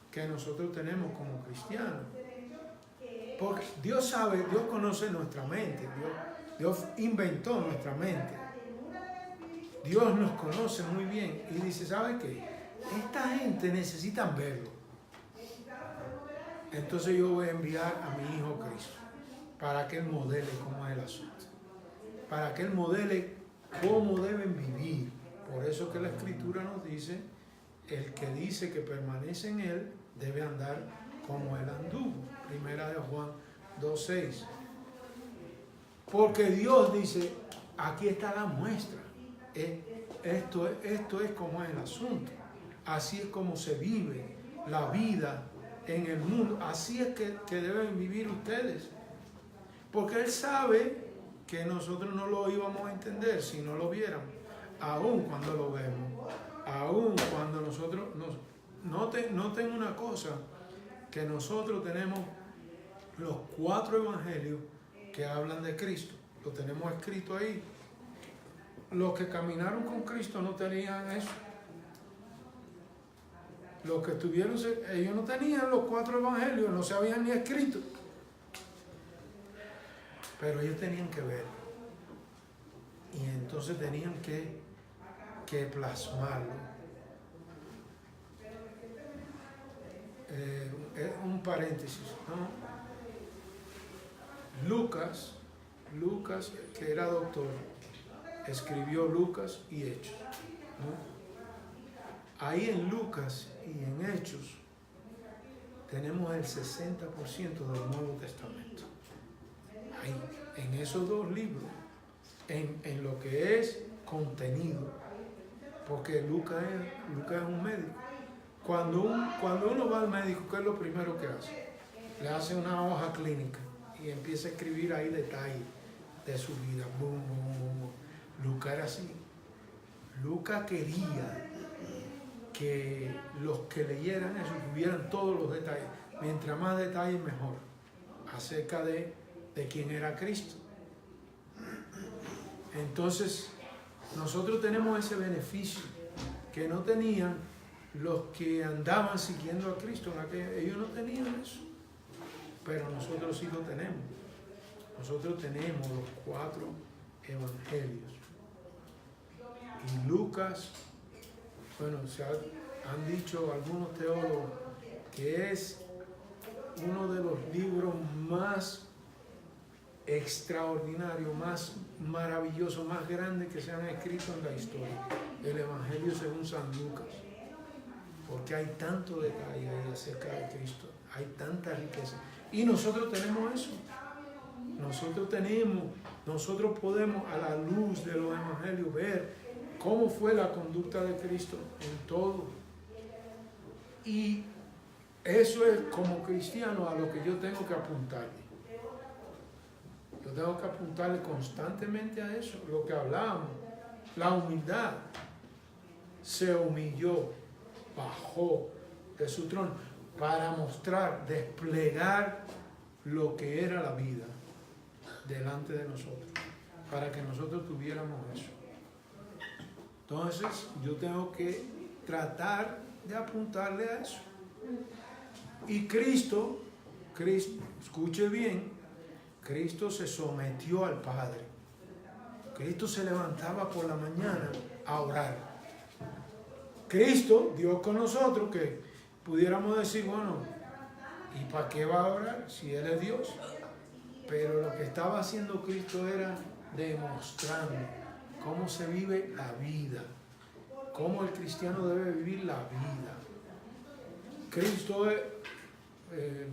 que nosotros tenemos como cristianos. Porque Dios sabe, Dios conoce nuestra mente, Dios inventó nuestra mente. Dios nos conoce muy bien y dice, ¿sabe qué? Esta gente necesita verlo. Entonces yo voy a enviar a mi hijo Cristo para que él modele cómo es el asunto, para que él modele cómo deben vivir. Por eso que la Escritura nos dice, el que dice que permanece en él debe andar como él anduvo. Primera de Juan 2:6. Porque Dios dice, aquí está la muestra. Esto es como es el asunto. Así es como se vive la vida en el mundo. Así es que deben vivir ustedes. Porque Él sabe que nosotros no lo íbamos a entender si no lo viéramos. Aún cuando lo vemos. Aún cuando nosotros noten una cosa, que nosotros tenemos los 4 evangelios que hablan de Cristo. Lo tenemos escrito ahí. Los que caminaron con Cristo no tenían eso. Los que estuvieron, ellos no tenían los 4 evangelios, no se habían ni escrito. Pero ellos tenían que ver. Y entonces tenían que plasmarlo. Un paréntesis, ¿no? Lucas, que era doctor, escribió Lucas y Hechos, ¿no? Ahí en Lucas y en Hechos tenemos el 60% del Nuevo Testamento. Ahí, en esos 2 libros, en lo que es contenido, porque Lucas es un médico. Cuando uno va al médico, ¿qué es lo primero que hace? Le hace una hoja clínica y empieza a escribir ahí detalles de su vida. Boom, boom, boom, boom. Lucas era así. Lucas quería que los que leyeran eso tuvieran todos los detalles. Mientras más detalles, mejor. Acerca de quién era Cristo. Entonces, nosotros tenemos ese beneficio que no tenían los que andaban siguiendo a Cristo. Ellos no tenían eso. Pero nosotros sí lo tenemos. Nosotros tenemos los 4 evangelios. Y Lucas, bueno, han dicho algunos teólogos que es uno de los libros más extraordinarios, más maravillosos, más grandes que se han escrito en la historia. El Evangelio según San Lucas. Porque hay tanto detalle ahí acerca de Cristo. Hay tanta riqueza. Y nosotros tenemos eso. Nosotros podemos a la luz de los evangelios ver cómo fue la conducta de Cristo en todo. Y eso es como cristiano a lo que yo tengo que apuntarle. Yo tengo que apuntarle constantemente a eso, lo que hablábamos, la humildad. Se humilló, bajó de su trono para mostrar, desplegar lo que era la vida delante de nosotros, para que nosotros tuviéramos eso. Entonces yo tengo que tratar de apuntarle a eso. Y Cristo, escuche bien, Cristo se sometió al Padre. Cristo se levantaba por la mañana a orar. Cristo, Dios con nosotros, que pudiéramos decir, bueno, ¿y para qué va a orar si Él es Dios? Pero lo que estaba haciendo Cristo era demostrando cómo se vive la vida, cómo el cristiano debe vivir la vida. Cristo es,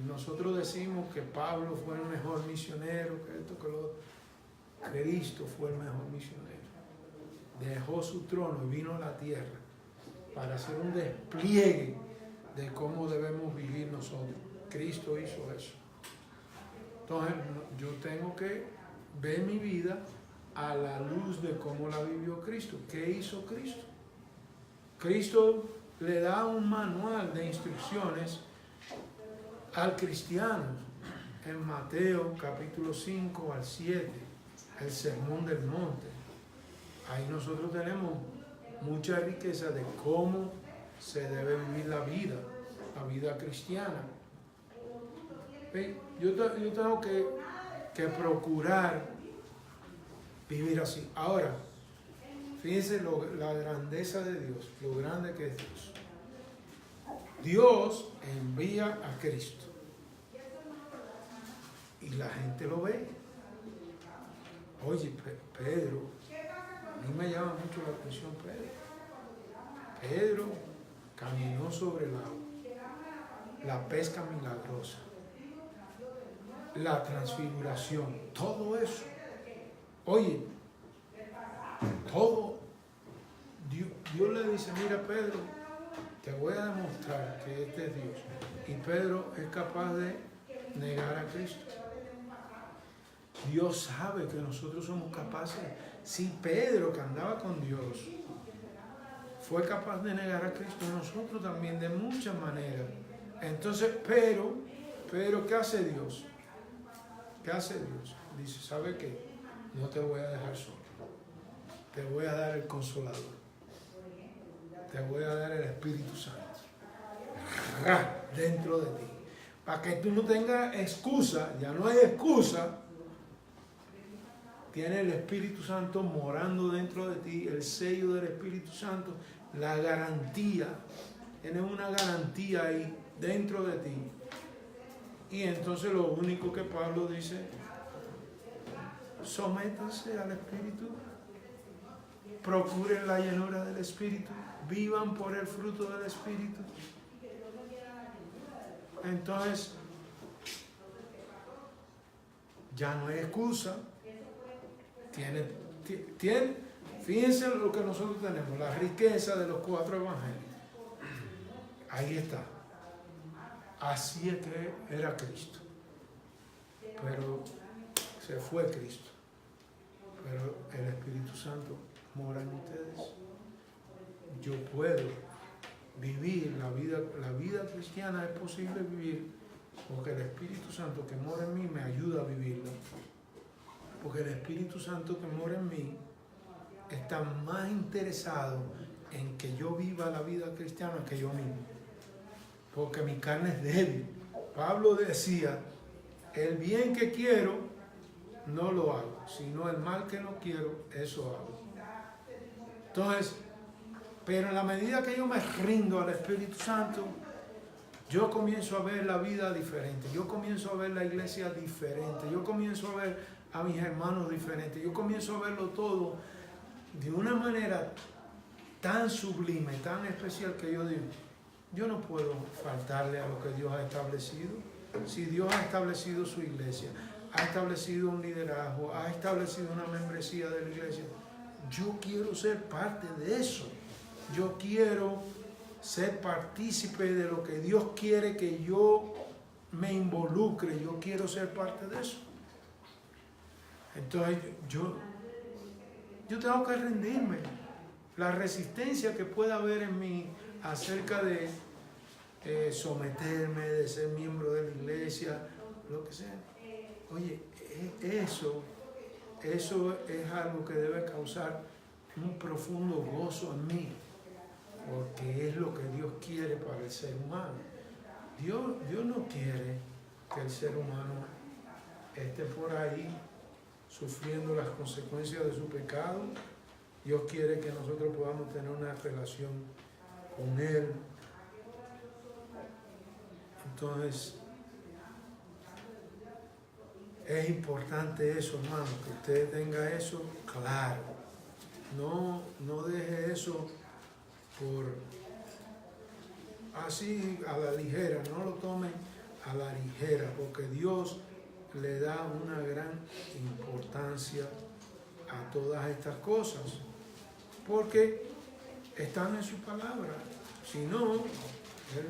nosotros decimos que Pablo fue el mejor misionero, que esto, que lo otro. Cristo fue el mejor misionero. Dejó su trono y vino a la tierra para hacer un despliegue de cómo debemos vivir nosotros. Cristo hizo eso. Entonces, yo tengo que ver mi vida a la luz de cómo la vivió Cristo. ¿Qué hizo Cristo? Cristo le da un manual de instrucciones al cristiano en Mateo capítulo 5 al 7, el Sermón del Monte. Ahí nosotros tenemos mucha riqueza de cómo se debe vivir la vida cristiana. Yo tengo que procurar vivir así. Ahora, fíjense la grandeza de Dios, lo grande que es Dios. Dios envía a Cristo y la gente lo ve. Oye, Pedro, a mí me llama mucho la atención Pedro. Pedro caminó sobre el agua, la pesca milagrosa, la transfiguración, todo eso. Oye, todo. Dios le dice, mira Pedro, te voy a demostrar que este es Dios. Y Pedro es capaz de negar a Cristo. Dios sabe que nosotros somos capaces. Si Pedro, que andaba con Dios, fue capaz de negar a Cristo, nosotros también de muchas maneras. Entonces, pero, ¿qué hace Dios? ¿Qué hace Dios? Dice, ¿sabe qué? No te voy a dejar solo. Te voy a dar el Consolador. Te voy a dar el Espíritu Santo. dentro de ti. Para que tú no tengas excusa, ya no hay excusa. Tiene el Espíritu Santo morando dentro de ti, el sello del Espíritu Santo, la garantía. Tienes una garantía ahí dentro de ti. Y entonces lo único que Pablo dice, sométanse al Espíritu, procuren la llenura del Espíritu, vivan por el fruto del Espíritu. Entonces, ya no hay excusa. Fíjense lo que nosotros tenemos, la riqueza de los 4 evangelios. Ahí está. Así es que era Cristo. Pero se fue Cristo. Pero el Espíritu Santo mora en ustedes. Yo puedo vivir la vida cristiana, es posible vivir porque el Espíritu Santo que mora en mí me ayuda a vivirla. Porque el Espíritu Santo que mora en mí está más interesado en que yo viva la vida cristiana que yo mismo. Porque mi carne es débil. Pablo decía, el bien que quiero no lo hago, sino el mal que no quiero, eso hago. Entonces, pero en la medida que yo me rindo al Espíritu Santo, yo comienzo a ver la vida diferente, yo comienzo a ver la iglesia diferente, yo comienzo a ver a mis hermanos diferentes, yo comienzo a verlo todo de una manera tan sublime, tan especial que yo digo, yo no puedo faltarle a lo que Dios ha establecido. Si Dios ha establecido su iglesia, ha establecido un liderazgo, ha establecido una membresía de la iglesia, yo quiero ser parte de eso. Yo quiero ser partícipe de lo que Dios quiere que yo me involucre. Yo quiero ser parte de eso. Entonces yo tengo que rendirme. La resistencia que pueda haber en mí acerca de someterme, de ser miembro de la iglesia, lo que sea. Oye, eso es algo que debe causar un profundo gozo en mí, porque es lo que Dios quiere para el ser humano. Dios no quiere que el ser humano esté por ahí sufriendo las consecuencias de su pecado. Dios quiere que nosotros podamos tener una relación con Él. Entonces, es importante eso, hermano, que usted tenga eso claro. No deje eso por así a la ligera, no lo tomen a la ligera, porque Dios le da una gran importancia a todas estas cosas, porque están en su palabra. Si no, Él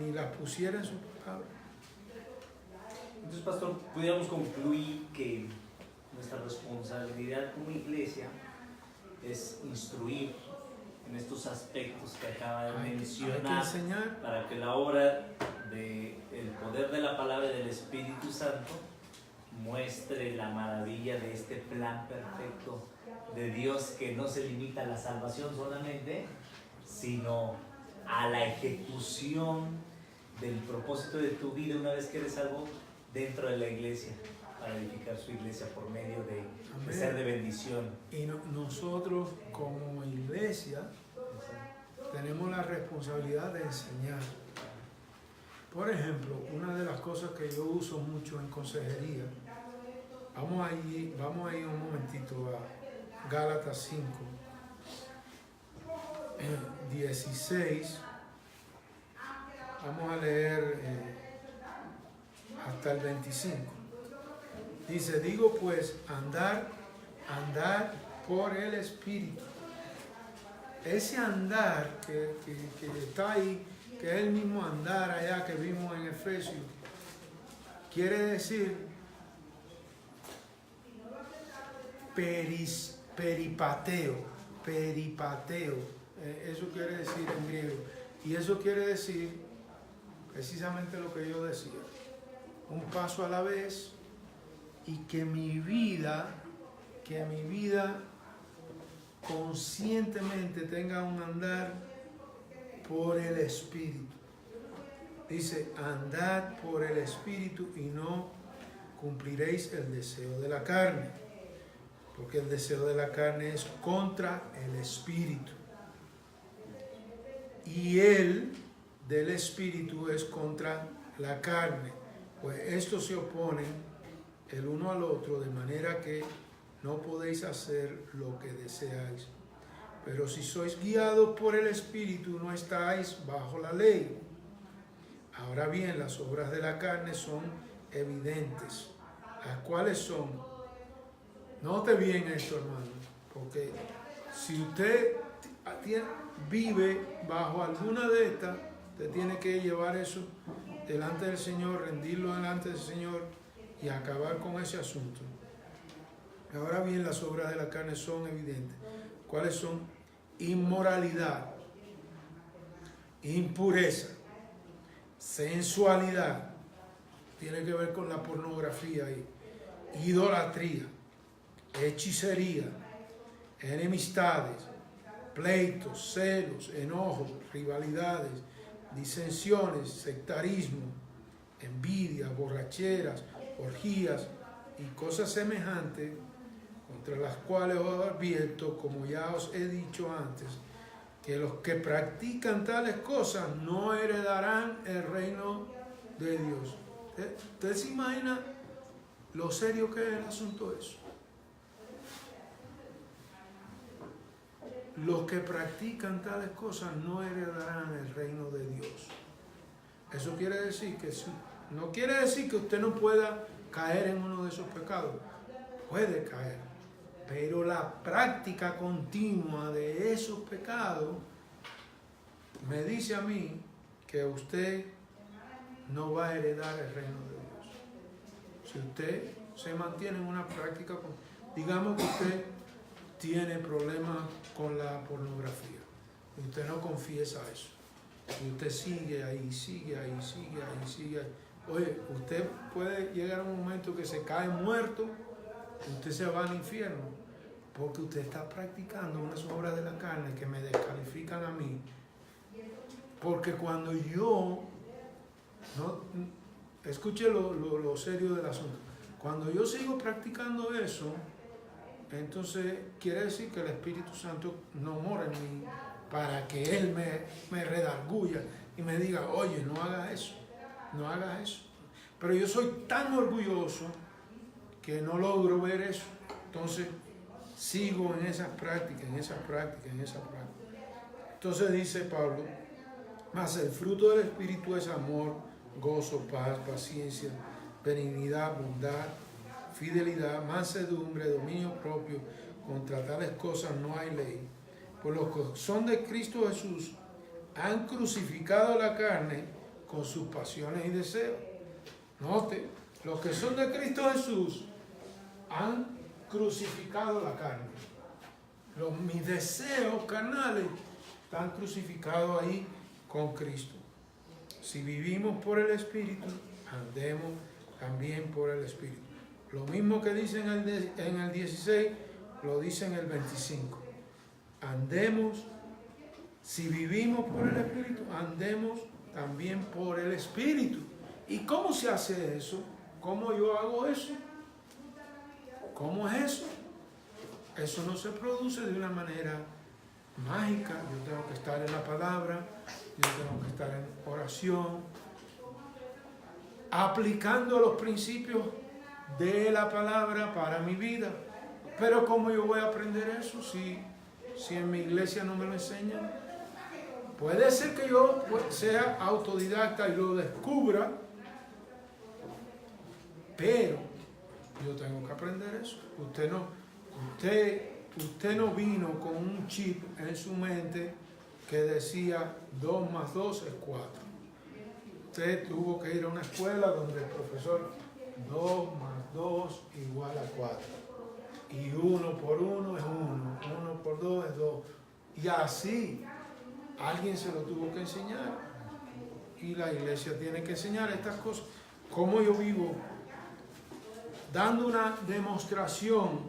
ni las pusiera en su palabra. Entonces, pastor, pudiéramos concluir que nuestra responsabilidad como iglesia es instruir en estos aspectos que acaba de mencionar, hay que enseñar, para que la obra del poder de la palabra y del Espíritu Santo muestre la maravilla de este plan perfecto de Dios, que no se limita a la salvación solamente, sino a la ejecución del propósito de tu vida una vez que eres salvo dentro de la iglesia, para edificar su iglesia por medio de ser de bendición. Y nosotros como iglesia tenemos la responsabilidad de enseñar. Por ejemplo, una de las cosas que yo uso mucho en consejería, vamos a ir un momentito a Gálatas 5, 16, vamos a leer hasta el 25. Dice, digo pues, andar por el Espíritu. Ese andar que está ahí, que es el mismo andar allá que vimos en Efesios, quiere decir peripateo, eso quiere decir en griego, y eso quiere decir precisamente lo que yo decía, un paso a la vez, y que mi vida conscientemente tenga un andar por el Espíritu. Dice, andad por el Espíritu y no cumpliréis el deseo de la carne, porque el deseo de la carne es contra el Espíritu. Y el del Espíritu es contra la carne, pues estos se oponen el uno al otro, de manera que no podéis hacer lo que deseáis. Pero si sois guiados por el Espíritu, no estáis bajo la ley. Ahora bien, las obras de la carne son evidentes. ¿Las cuales son? Note bien esto, hermano, porque si usted vive bajo alguna de estas, usted tiene que llevar eso delante del Señor, rendirlo delante del Señor y acabar con ese asunto. Ahora bien, las obras de la carne son evidentes. ¿Cuáles son? Inmoralidad, impureza, sensualidad, tiene que ver con la pornografía ahí, idolatría, hechicería, enemistades, pleitos, celos, enojos, rivalidades, disensiones, sectarismo, envidia, borracheras, orgías y cosas semejantes, contra las cuales os advierto, como ya os he dicho antes, que los que practican tales cosas no heredarán el reino de Dios. ¿Usted se imagina lo serio que es el asunto de eso? Los que practican tales cosas no heredarán el reino de Dios. Eso quiere decir que no quiere decir que usted no pueda caer en uno de esos pecados. Puede caer, pero la práctica continua de esos pecados me dice a mí que usted no va a heredar el reino de Dios. Si usted se mantiene en una práctica, digamos que usted tiene problemas con la pornografía, y usted no confiesa eso, y usted sigue ahí, sigue ahí, sigue ahí, sigue ahí. Oye, usted puede llegar a un momento que se cae muerto, usted se va al infierno, porque usted está practicando unas obras de la carne que me descalifican a mí. Porque cuando yo, escuche lo serio del asunto, cuando yo sigo practicando eso, entonces quiere decir que el Espíritu Santo no mora en mí para que Él me redarguya y me diga, oye, no hagas eso, no hagas eso. Pero yo soy tan orgulloso que no logro ver eso. Entonces sigo en esas prácticas, en esas prácticas, en esas prácticas. Entonces dice Pablo, mas el fruto del Espíritu es amor, gozo, paz, paciencia, benignidad, bondad, fidelidad, mansedumbre, dominio propio. Contra tales cosas no hay ley. Pues los que son de Cristo Jesús han crucificado la carne con sus pasiones y deseos. Note, los que son de Cristo Jesús han crucificado la carne. Mis deseos carnales están crucificados ahí con Cristo. Si vivimos por el Espíritu, andemos también por el Espíritu. Lo mismo que dice en el 16, lo dice en el 25. Andemos, si vivimos por el Espíritu, andemos también por el Espíritu. ¿Y cómo se hace eso? ¿Cómo yo hago eso? ¿Cómo es eso? Eso no se produce de una manera mágica. Yo tengo que estar en la palabra, yo tengo que estar en oración, aplicando los principios de la palabra para mi vida. Pero ¿cómo yo voy a aprender eso si en mi iglesia no me lo enseñan? Puede ser que yo sea autodidacta y lo descubra, pero yo tengo que aprender eso. Usted no vino con un chip en su mente que decía 2 más 2 es 4. Usted tuvo que ir a una escuela donde el profesor 2 más 2 igual a 4. Y 1 por 1 es 1. 1 por 2 es 2. Y así alguien se lo tuvo que enseñar. Y la iglesia tiene que enseñar estas cosas. ¿Cómo yo vivo? Dando una demostración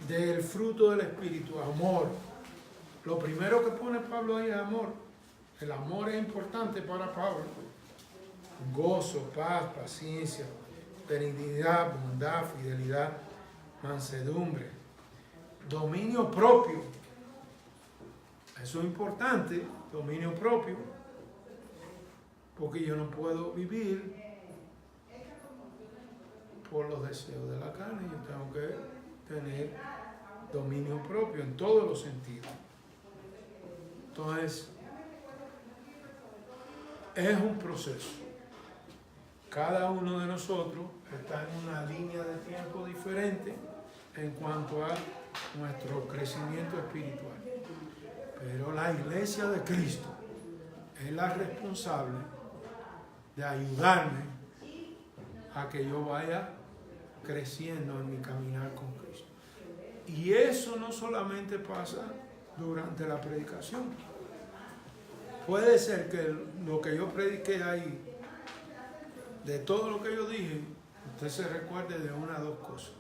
del fruto del Espíritu, amor. Lo primero que pone Pablo ahí es amor. El amor es importante para Pablo. Gozo, paz, paciencia, benignidad, bondad, fidelidad, mansedumbre, dominio propio. Eso es importante, dominio propio, porque yo no puedo vivir por los deseos de la carne. Yo tengo que tener dominio propio en todos los sentidos. Entonces, es un proceso. Cada uno de nosotros está en una línea de tiempo diferente en cuanto a nuestro crecimiento espiritual. Pero la iglesia de Cristo es la responsable de ayudarme a que yo vaya creciendo en mi caminar con Cristo. Y eso no solamente pasa durante la predicación. Puede ser que lo que yo prediqué ahí, de todo lo que yo dije, usted se recuerde de una o dos cosas.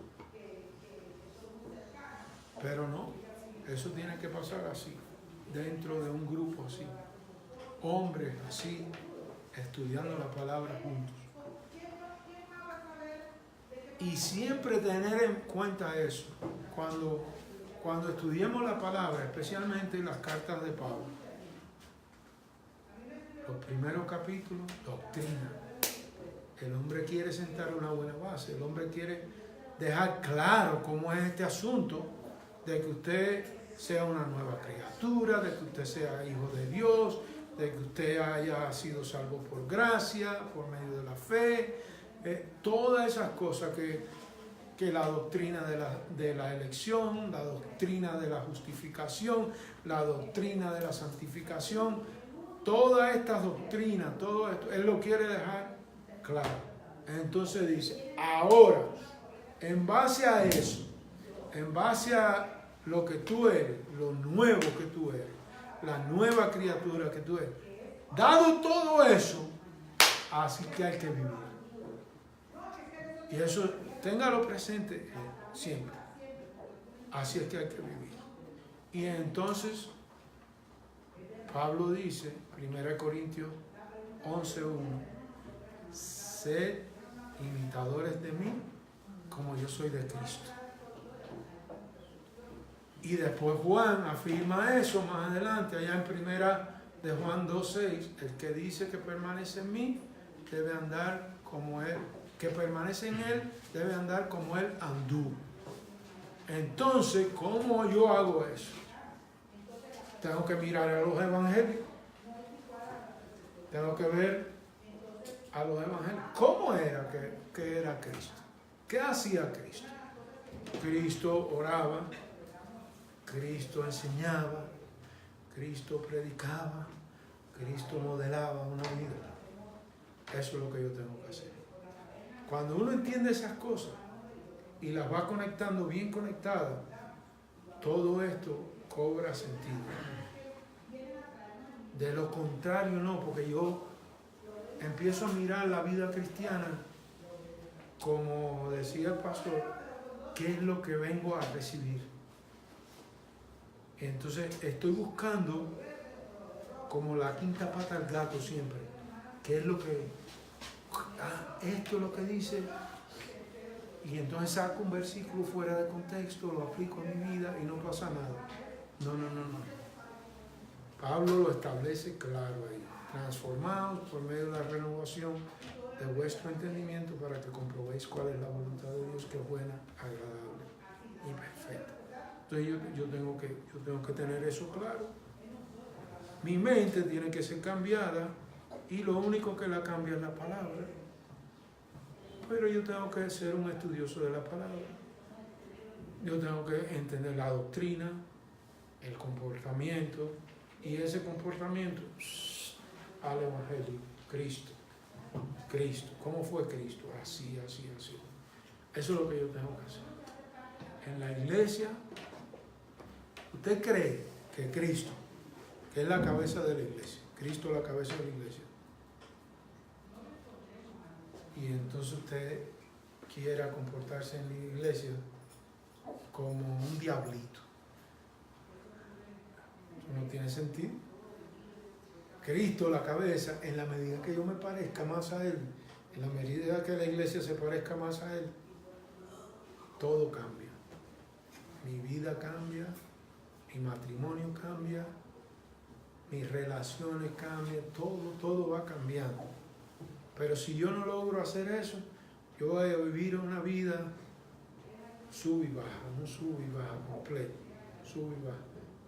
Pero no, eso tiene que pasar así, dentro de un grupo así, hombres así, estudiando la palabra juntos. Y siempre tener en cuenta eso, cuando estudiemos la palabra, especialmente las cartas de Pablo, los primeros capítulos, doctrina. El hombre quiere sentar una buena base, el hombre quiere dejar claro cómo es este asunto de que usted sea una nueva criatura, de que usted sea hijo de Dios, de que usted haya sido salvo por gracia, por medio de la fe, todas esas cosas que la doctrina de la elección, la doctrina de la justificación, la doctrina de la santificación, todas estas doctrinas, todo esto, él lo quiere dejar claro. Entonces dice, ahora, en base a eso, en base a lo que tú eres, lo nuevo que tú eres, la nueva criatura que tú eres, dado todo eso, así que hay que vivir. Y eso, téngalo presente siempre. Así es que hay que vivir. Y entonces, Pablo dice, 1 Corintios 11:1, sed imitadores de mí como yo soy de Cristo. Y después Juan afirma eso más adelante, allá en 1 de Juan 2:6, el que dice que permanece en mí debe andar como él, que permanece en él debe andar como él anduvo. Entonces, ¿cómo yo hago eso? Tengo que mirar a los evangelios, tengo que ver a los evangelios. ¿Cómo era que era Cristo? ¿Qué hacía Cristo? Cristo oraba, Cristo enseñaba, Cristo predicaba, Cristo modelaba una vida. Eso es lo que yo tengo que hacer. Cuando uno entiende esas cosas y las va conectando bien conectadas, todo esto cobra sentido. De lo contrario no, porque yo empiezo a mirar la vida cristiana como decía el pastor, ¿qué es lo que vengo a recibir? Entonces estoy buscando como la quinta pata al gato siempre. ¿Qué es lo que... esto es lo que dice. Y entonces saco un versículo fuera de contexto, lo aplico en mi vida y no pasa nada. No. Pablo lo establece claro ahí. Transformados por medio de la renovación de vuestro entendimiento para que comprobéis cuál es la voluntad de Dios, que es buena, agradable y perfecta. Entonces yo tengo que tener eso claro. Mi mente tiene que ser cambiada y lo único que la cambia es la palabra. Pero yo tengo que ser un estudioso de la palabra. Yo tengo que entender la doctrina, el comportamiento, y ese comportamiento al evangelio, Cristo. ¿Cómo fue Cristo? Así. Eso es lo que yo tengo que hacer. En la iglesia, ¿usted cree que Cristo, que es la cabeza de la iglesia, Cristo es la cabeza de la iglesia, y entonces usted quiera comportarse en la iglesia como un diablito? Eso no tiene sentido. Cristo la cabeza, en la medida que yo me parezca más a Él, en la medida que la iglesia se parezca más a Él, todo cambia. Mi vida cambia, mi matrimonio cambia, mis relaciones cambian, todo va cambiando. Pero si yo no logro hacer eso, yo voy a vivir una vida sub y baja, no sub y baja completo, sub y baja.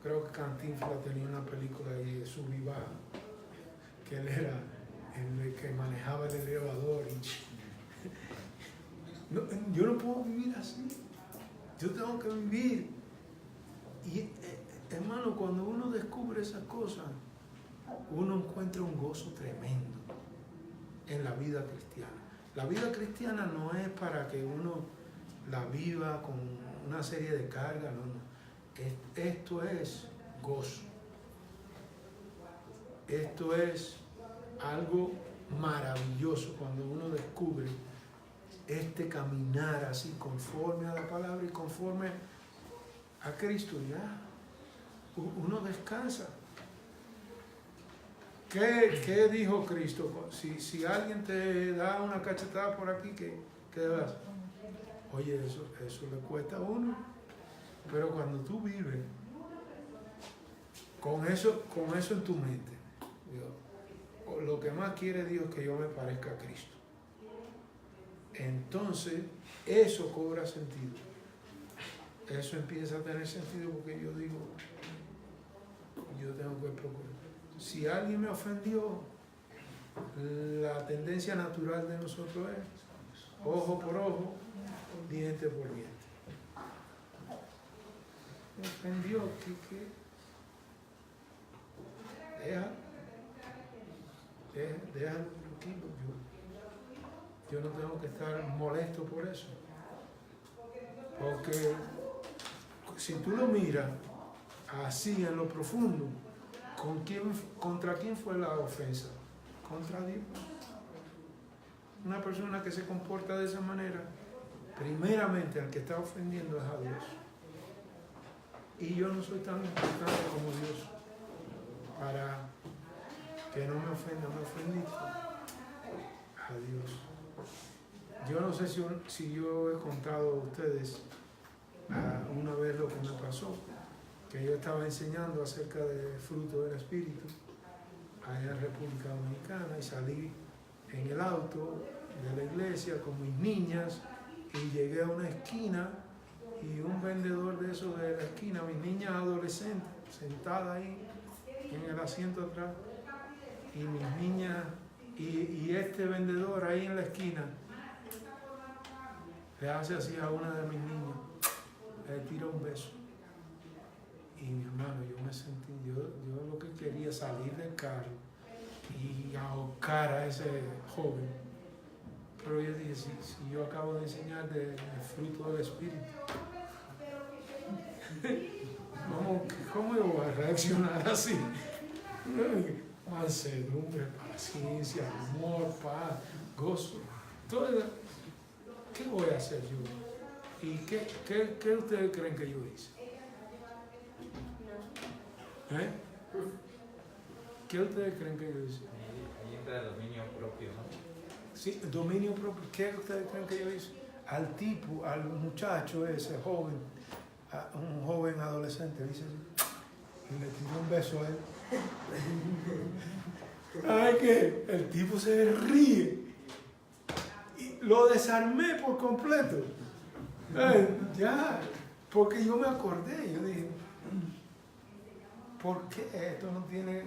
Creo que Cantinflas tenía una película ahí de sub y baja, que él era el que manejaba el elevador. No, yo no puedo vivir así, yo tengo que vivir. Y hermano, cuando uno descubre esas cosas, uno encuentra un gozo tremendo en la vida cristiana. La vida cristiana no es para que uno la viva con una serie de cargas, no. Esto es gozo. Esto es algo maravilloso cuando uno descubre este caminar así conforme a la palabra y conforme a Cristo. Ya uno descansa. ¿Qué dijo Cristo? Si alguien te da una cachetada por aquí, ¿qué vas? Oye, eso le cuesta a uno. Pero cuando tú vives con eso en tu mente, Dios, lo que más quiere Dios es que yo me parezca a Cristo. Entonces, eso cobra sentido. Eso empieza a tener sentido porque yo digo, yo tengo que procurar. Si alguien me ofendió, la tendencia natural de nosotros es ojo por ojo, diente por diente. Me ofendió, ¿qué? Déjalo tranquilo. Yo no tengo que estar molesto por eso. Porque si tú lo miras así en lo profundo, ¿contra quién fue la ofensa? Contra Dios. Una persona que se comporta de esa manera, primeramente al que está ofendiendo es a Dios. Y yo no soy tan importante como Dios para que no me ofenda, me ofendiste a Dios. Yo no sé si yo he contado a ustedes una vez lo que me pasó, que yo estaba enseñando acerca del fruto del Espíritu allá en República Dominicana y salí en el auto de la iglesia con mis niñas y llegué a una esquina y un vendedor de esos de la esquina, mis niñas adolescentes, sentadas ahí en el asiento atrás, y mis niñas, y este vendedor ahí en la esquina, le hace así a una de mis niñas, le tira un beso. Y mi hermano, yo me sentí, yo lo que quería salir del carro y ahorcar a ese joven. Pero yo dije, si yo acabo de enseñar del fruto del Espíritu, ¿cómo yo voy a reaccionar así? Mansedumbre, paciencia, amor, paz, gozo. ¿Qué voy a hacer yo? ¿Y qué ustedes creen que yo hice? ¿Qué ustedes creen que yo hice? Ahí entra el dominio propio, ¿no? Sí, el dominio propio. ¿Qué ustedes creen que yo hice? Al muchacho ese joven, un joven adolescente, dice, y le tiró un beso a él. ¿Sabes qué? El tipo se ríe. Y lo desarmé por completo. Ya, porque yo me acordé, yo dije, ¿por qué? Esto no tiene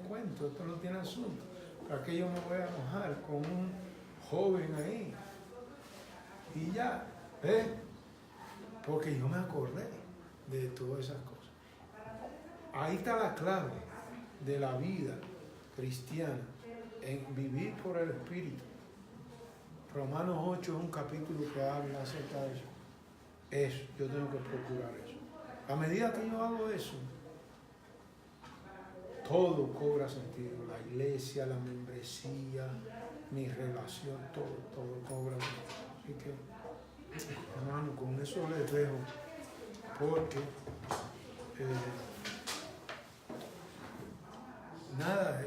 cuento, esto no tiene asunto. ¿Para qué yo me voy a enojar con un joven ahí? Y ya, porque yo me acordé de todas esas cosas. Ahí está la clave de la vida cristiana, en vivir por el Espíritu. Romanos 8 es un capítulo que habla acerca de eso. Eso, yo tengo que procurar eso. A medida que yo hago eso, todo cobra sentido. La iglesia, la membresía, mi relación, todo cobra sentido. Así que, hermano, con eso les dejo, porque nada,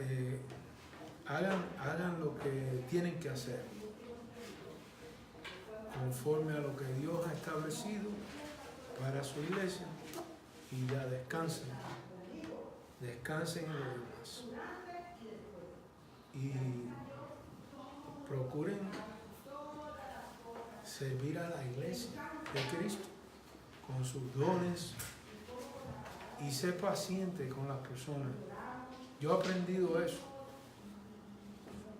hagan lo que tienen que hacer, conforme a lo que Dios ha establecido para su iglesia, y ya descansen en lo demás. Y procuren servir a la iglesia de Cristo con sus dones y ser paciente con las personas. Yo he aprendido eso.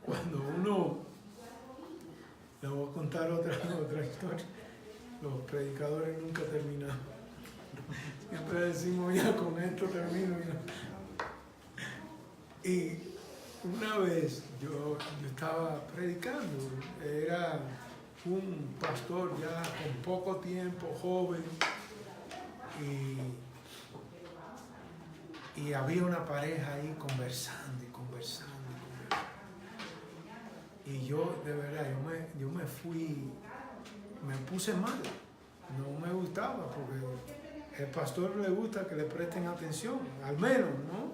Cuando uno, le voy a contar otra historia, los predicadores nunca terminan. Siempre decimos, ya con esto termino. Y una vez yo estaba predicando, era un pastor ya con poco tiempo, joven, y había una pareja ahí conversando. Y yo, de verdad, yo me fui, me puse mal, no me gustaba, porque el pastor le gusta que le presten atención, al menos, ¿no?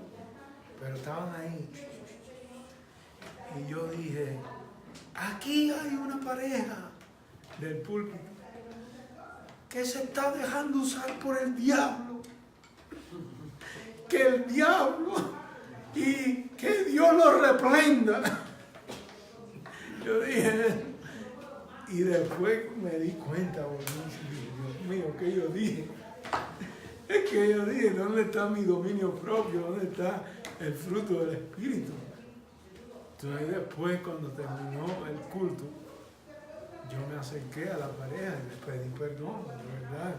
Pero estaban ahí. Y yo dije, aquí hay una pareja del púlpito que se está dejando usar por el diablo. Que el diablo y que Dios lo reprenda. Yo dije, y después me di cuenta, Dios mío, ¿qué yo dije? Es que yo dije, ¿dónde está mi dominio propio? ¿Dónde está el fruto del Espíritu? Entonces después, cuando terminó el culto, yo me acerqué a la pareja y les pedí perdón, de verdad.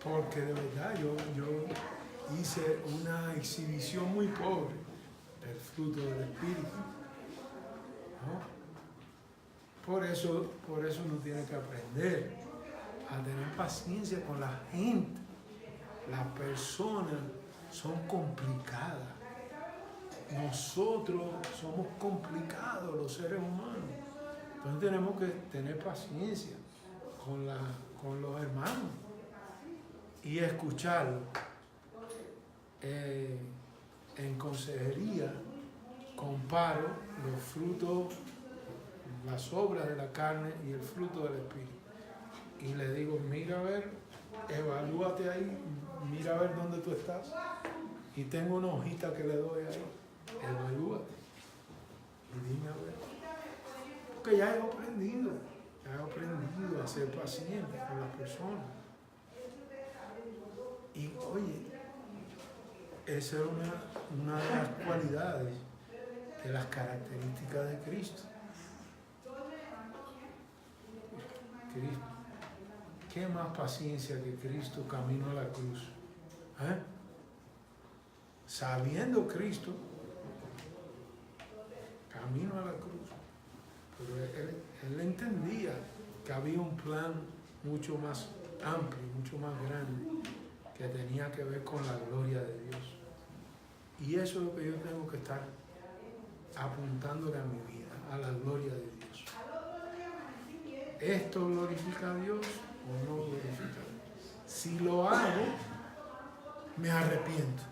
Porque de verdad yo hice una exhibición muy pobre del fruto del Espíritu, ¿no? Por eso uno tiene que aprender a tener paciencia con la gente. Las personas son complicadas. Nosotros somos complicados, los seres humanos. Entonces tenemos que tener paciencia con los hermanos y escucharlos. En consejería comparo los frutos, las obras de la carne y el fruto del Espíritu. Y le digo, mira a ver, evalúate ahí, mira a ver dónde tú estás. Y tengo una hojita que le doy ahí, evalúate. Y dime a ver. Porque ya he aprendido a ser paciente con las personas. Y oye, esa es una de las cualidades, de las características de Cristo. ¿Qué más paciencia que Cristo camino a la cruz? Sabiendo Cristo, camino a la cruz. Pero él entendía que había un plan mucho más amplio, mucho más grande, que tenía que ver con la gloria de Dios. Y eso es lo que yo tengo que estar apuntándole a mi vida, a la gloria de Dios. ¿Esto glorifica a Dios o no glorifica a Dios? Si lo hago, me arrepiento.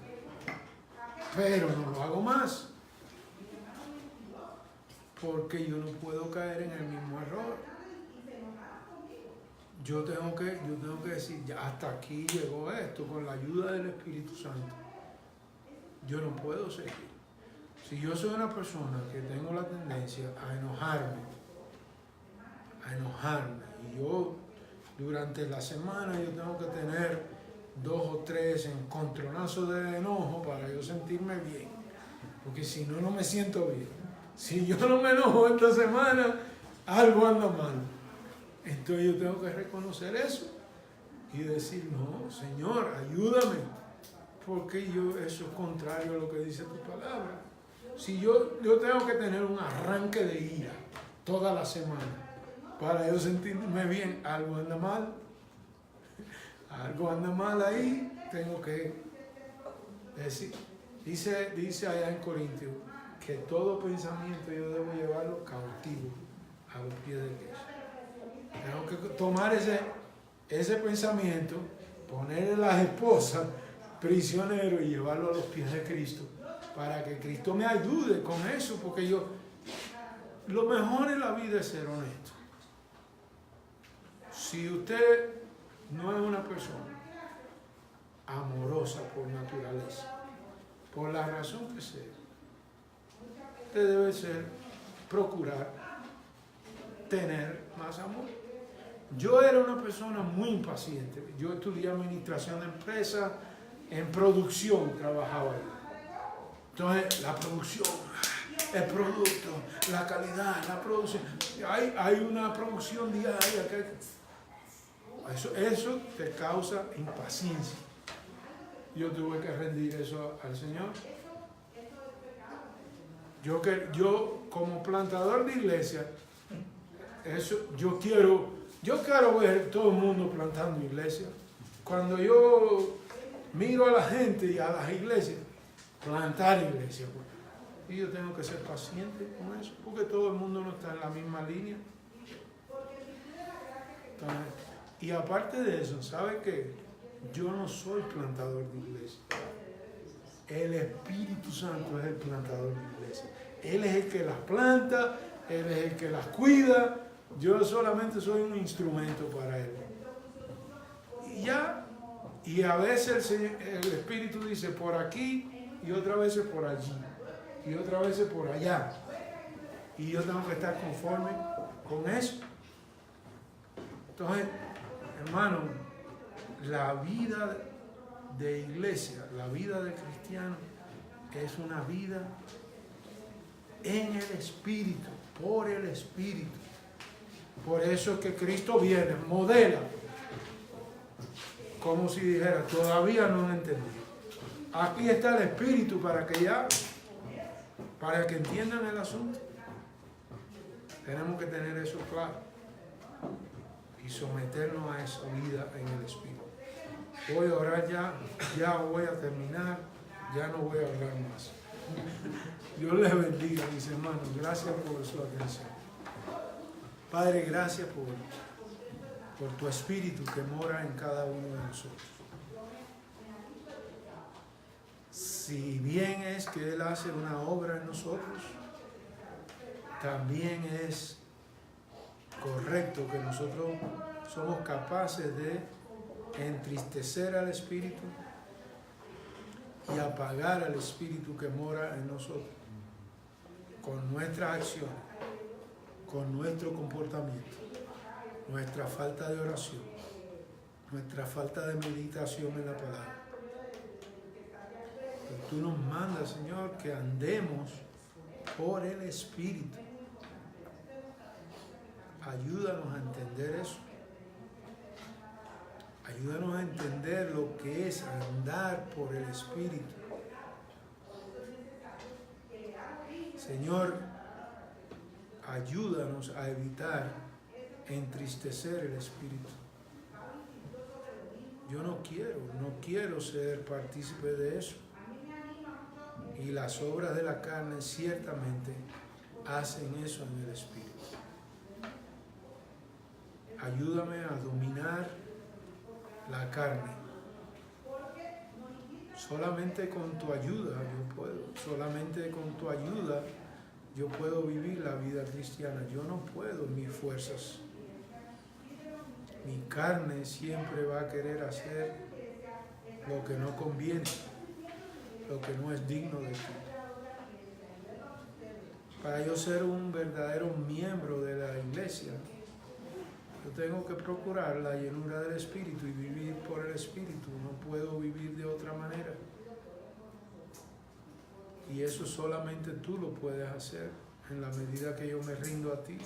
Pero no lo hago más. Porque yo no puedo caer en el mismo error. Yo tengo que decir, ya hasta aquí llegó esto, con la ayuda del Espíritu Santo. Yo no puedo seguir. Si yo soy una persona que tengo la tendencia a enojarme, y yo durante la semana yo tengo que tener 2 o 3 encontronazos de enojo para yo sentirme bien, porque si no, no me siento bien. Si yo no me enojo esta semana, algo anda mal. Entonces yo tengo que reconocer eso y decir, no, Señor, ayúdame, porque eso es contrario a lo que dice tu palabra. Si yo tengo que tener un arranque de ira toda la semana para yo sentirme bien, algo anda mal. Algo anda mal ahí, tengo que decir. Dice allá en Corintios que todo pensamiento yo debo llevarlo cautivo a los pies de Cristo. Tengo que tomar ese pensamiento, ponerle las esposas prisionero y llevarlo a los pies de Cristo, para que Cristo me ayude con eso, porque lo mejor en la vida es ser honesto. Si usted no es una persona amorosa por naturaleza, por la razón que sea, usted debe procurar tener más amor. Yo era una persona muy impaciente. Yo estudié administración de empresas, en producción trabajaba ahí. Entonces, la producción, el producto, la calidad, la producción. Hay una producción diaria que eso te causa impaciencia. Yo tuve que rendir eso al Señor. Yo como plantador de iglesia, yo quiero ver todo el mundo plantando iglesia. Cuando yo miro a la gente y a las iglesias, plantar iglesias. Y yo tengo que ser paciente con eso, porque todo el mundo no está en la misma línea. Entonces, y aparte de eso, ¿sabe qué? Yo no soy plantador de iglesia. El Espíritu Santo es el plantador de iglesia. Él es el que las planta, Él es el que las cuida. Yo solamente soy un instrumento para Él. Y ya, y a veces el Espíritu dice por aquí, y otras veces por allí, y otras veces por allá. Y yo tengo que estar conforme con eso. Entonces, hermano, la vida de iglesia, la vida de cristiano, es una vida en el Espíritu, por el Espíritu. Por eso es que Cristo viene, modela, como si dijera, todavía no lo entendí. Aquí está el Espíritu para que entiendan el asunto. Tenemos que tener eso claro y someternos a esa vida en el Espíritu. Voy a orar ya voy a terminar, ya no voy a hablar más. Dios les bendiga, mis hermanos. Gracias por su atención. Padre, gracias por tu Espíritu que mora en cada uno de nosotros. Si bien es que Él hace una obra en nosotros, también es correcto que nosotros somos capaces de entristecer al Espíritu y apagar al Espíritu que mora en nosotros con nuestras acciones, con nuestro comportamiento, nuestra falta de oración, nuestra falta de meditación en la palabra. Pero tú nos mandas, Señor, que andemos por el Espíritu. Ayúdanos a entender eso. Ayúdanos a entender lo que es andar por el Espíritu. Señor, ayúdanos a evitar entristecer el Espíritu. Yo no quiero ser partícipe de eso. Y las obras de la carne ciertamente hacen eso en el Espíritu. Ayúdame a dominar la carne. Solamente con tu ayuda yo puedo. Solamente con tu ayuda yo puedo vivir la vida cristiana. Yo no puedo en mis fuerzas. Mi carne siempre va a querer hacer lo que no conviene, lo que no es digno de ti. Para yo ser un verdadero miembro de la iglesia, yo tengo que procurar la llenura del Espíritu y vivir por el Espíritu. No puedo vivir de otra manera. Y eso solamente tú lo puedes hacer en la medida que yo me rindo a ti.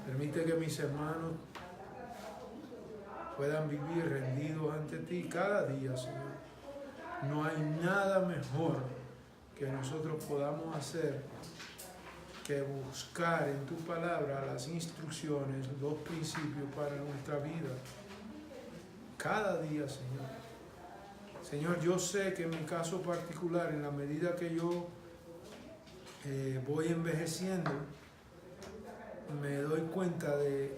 Permite que mis hermanos puedan vivir rendidos ante ti cada día, Señor. No hay nada mejor que nosotros podamos hacer que buscar en tu palabra las instrucciones, los principios para nuestra vida. Cada día, Señor. Señor, yo sé que en mi caso particular, en la medida que yo voy envejeciendo, me doy cuenta de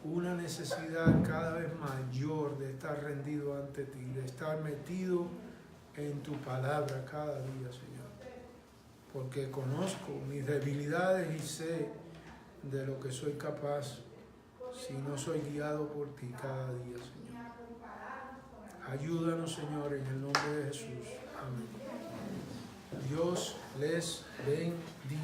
una necesidad cada vez mayor de estar rendido ante ti, de estar metido en tu palabra cada día, Señor. Porque conozco mis debilidades y sé de lo que soy capaz si no soy guiado por ti cada día, Señor. Ayúdanos, Señor, en el nombre de Jesús. Amén. Dios les bendiga.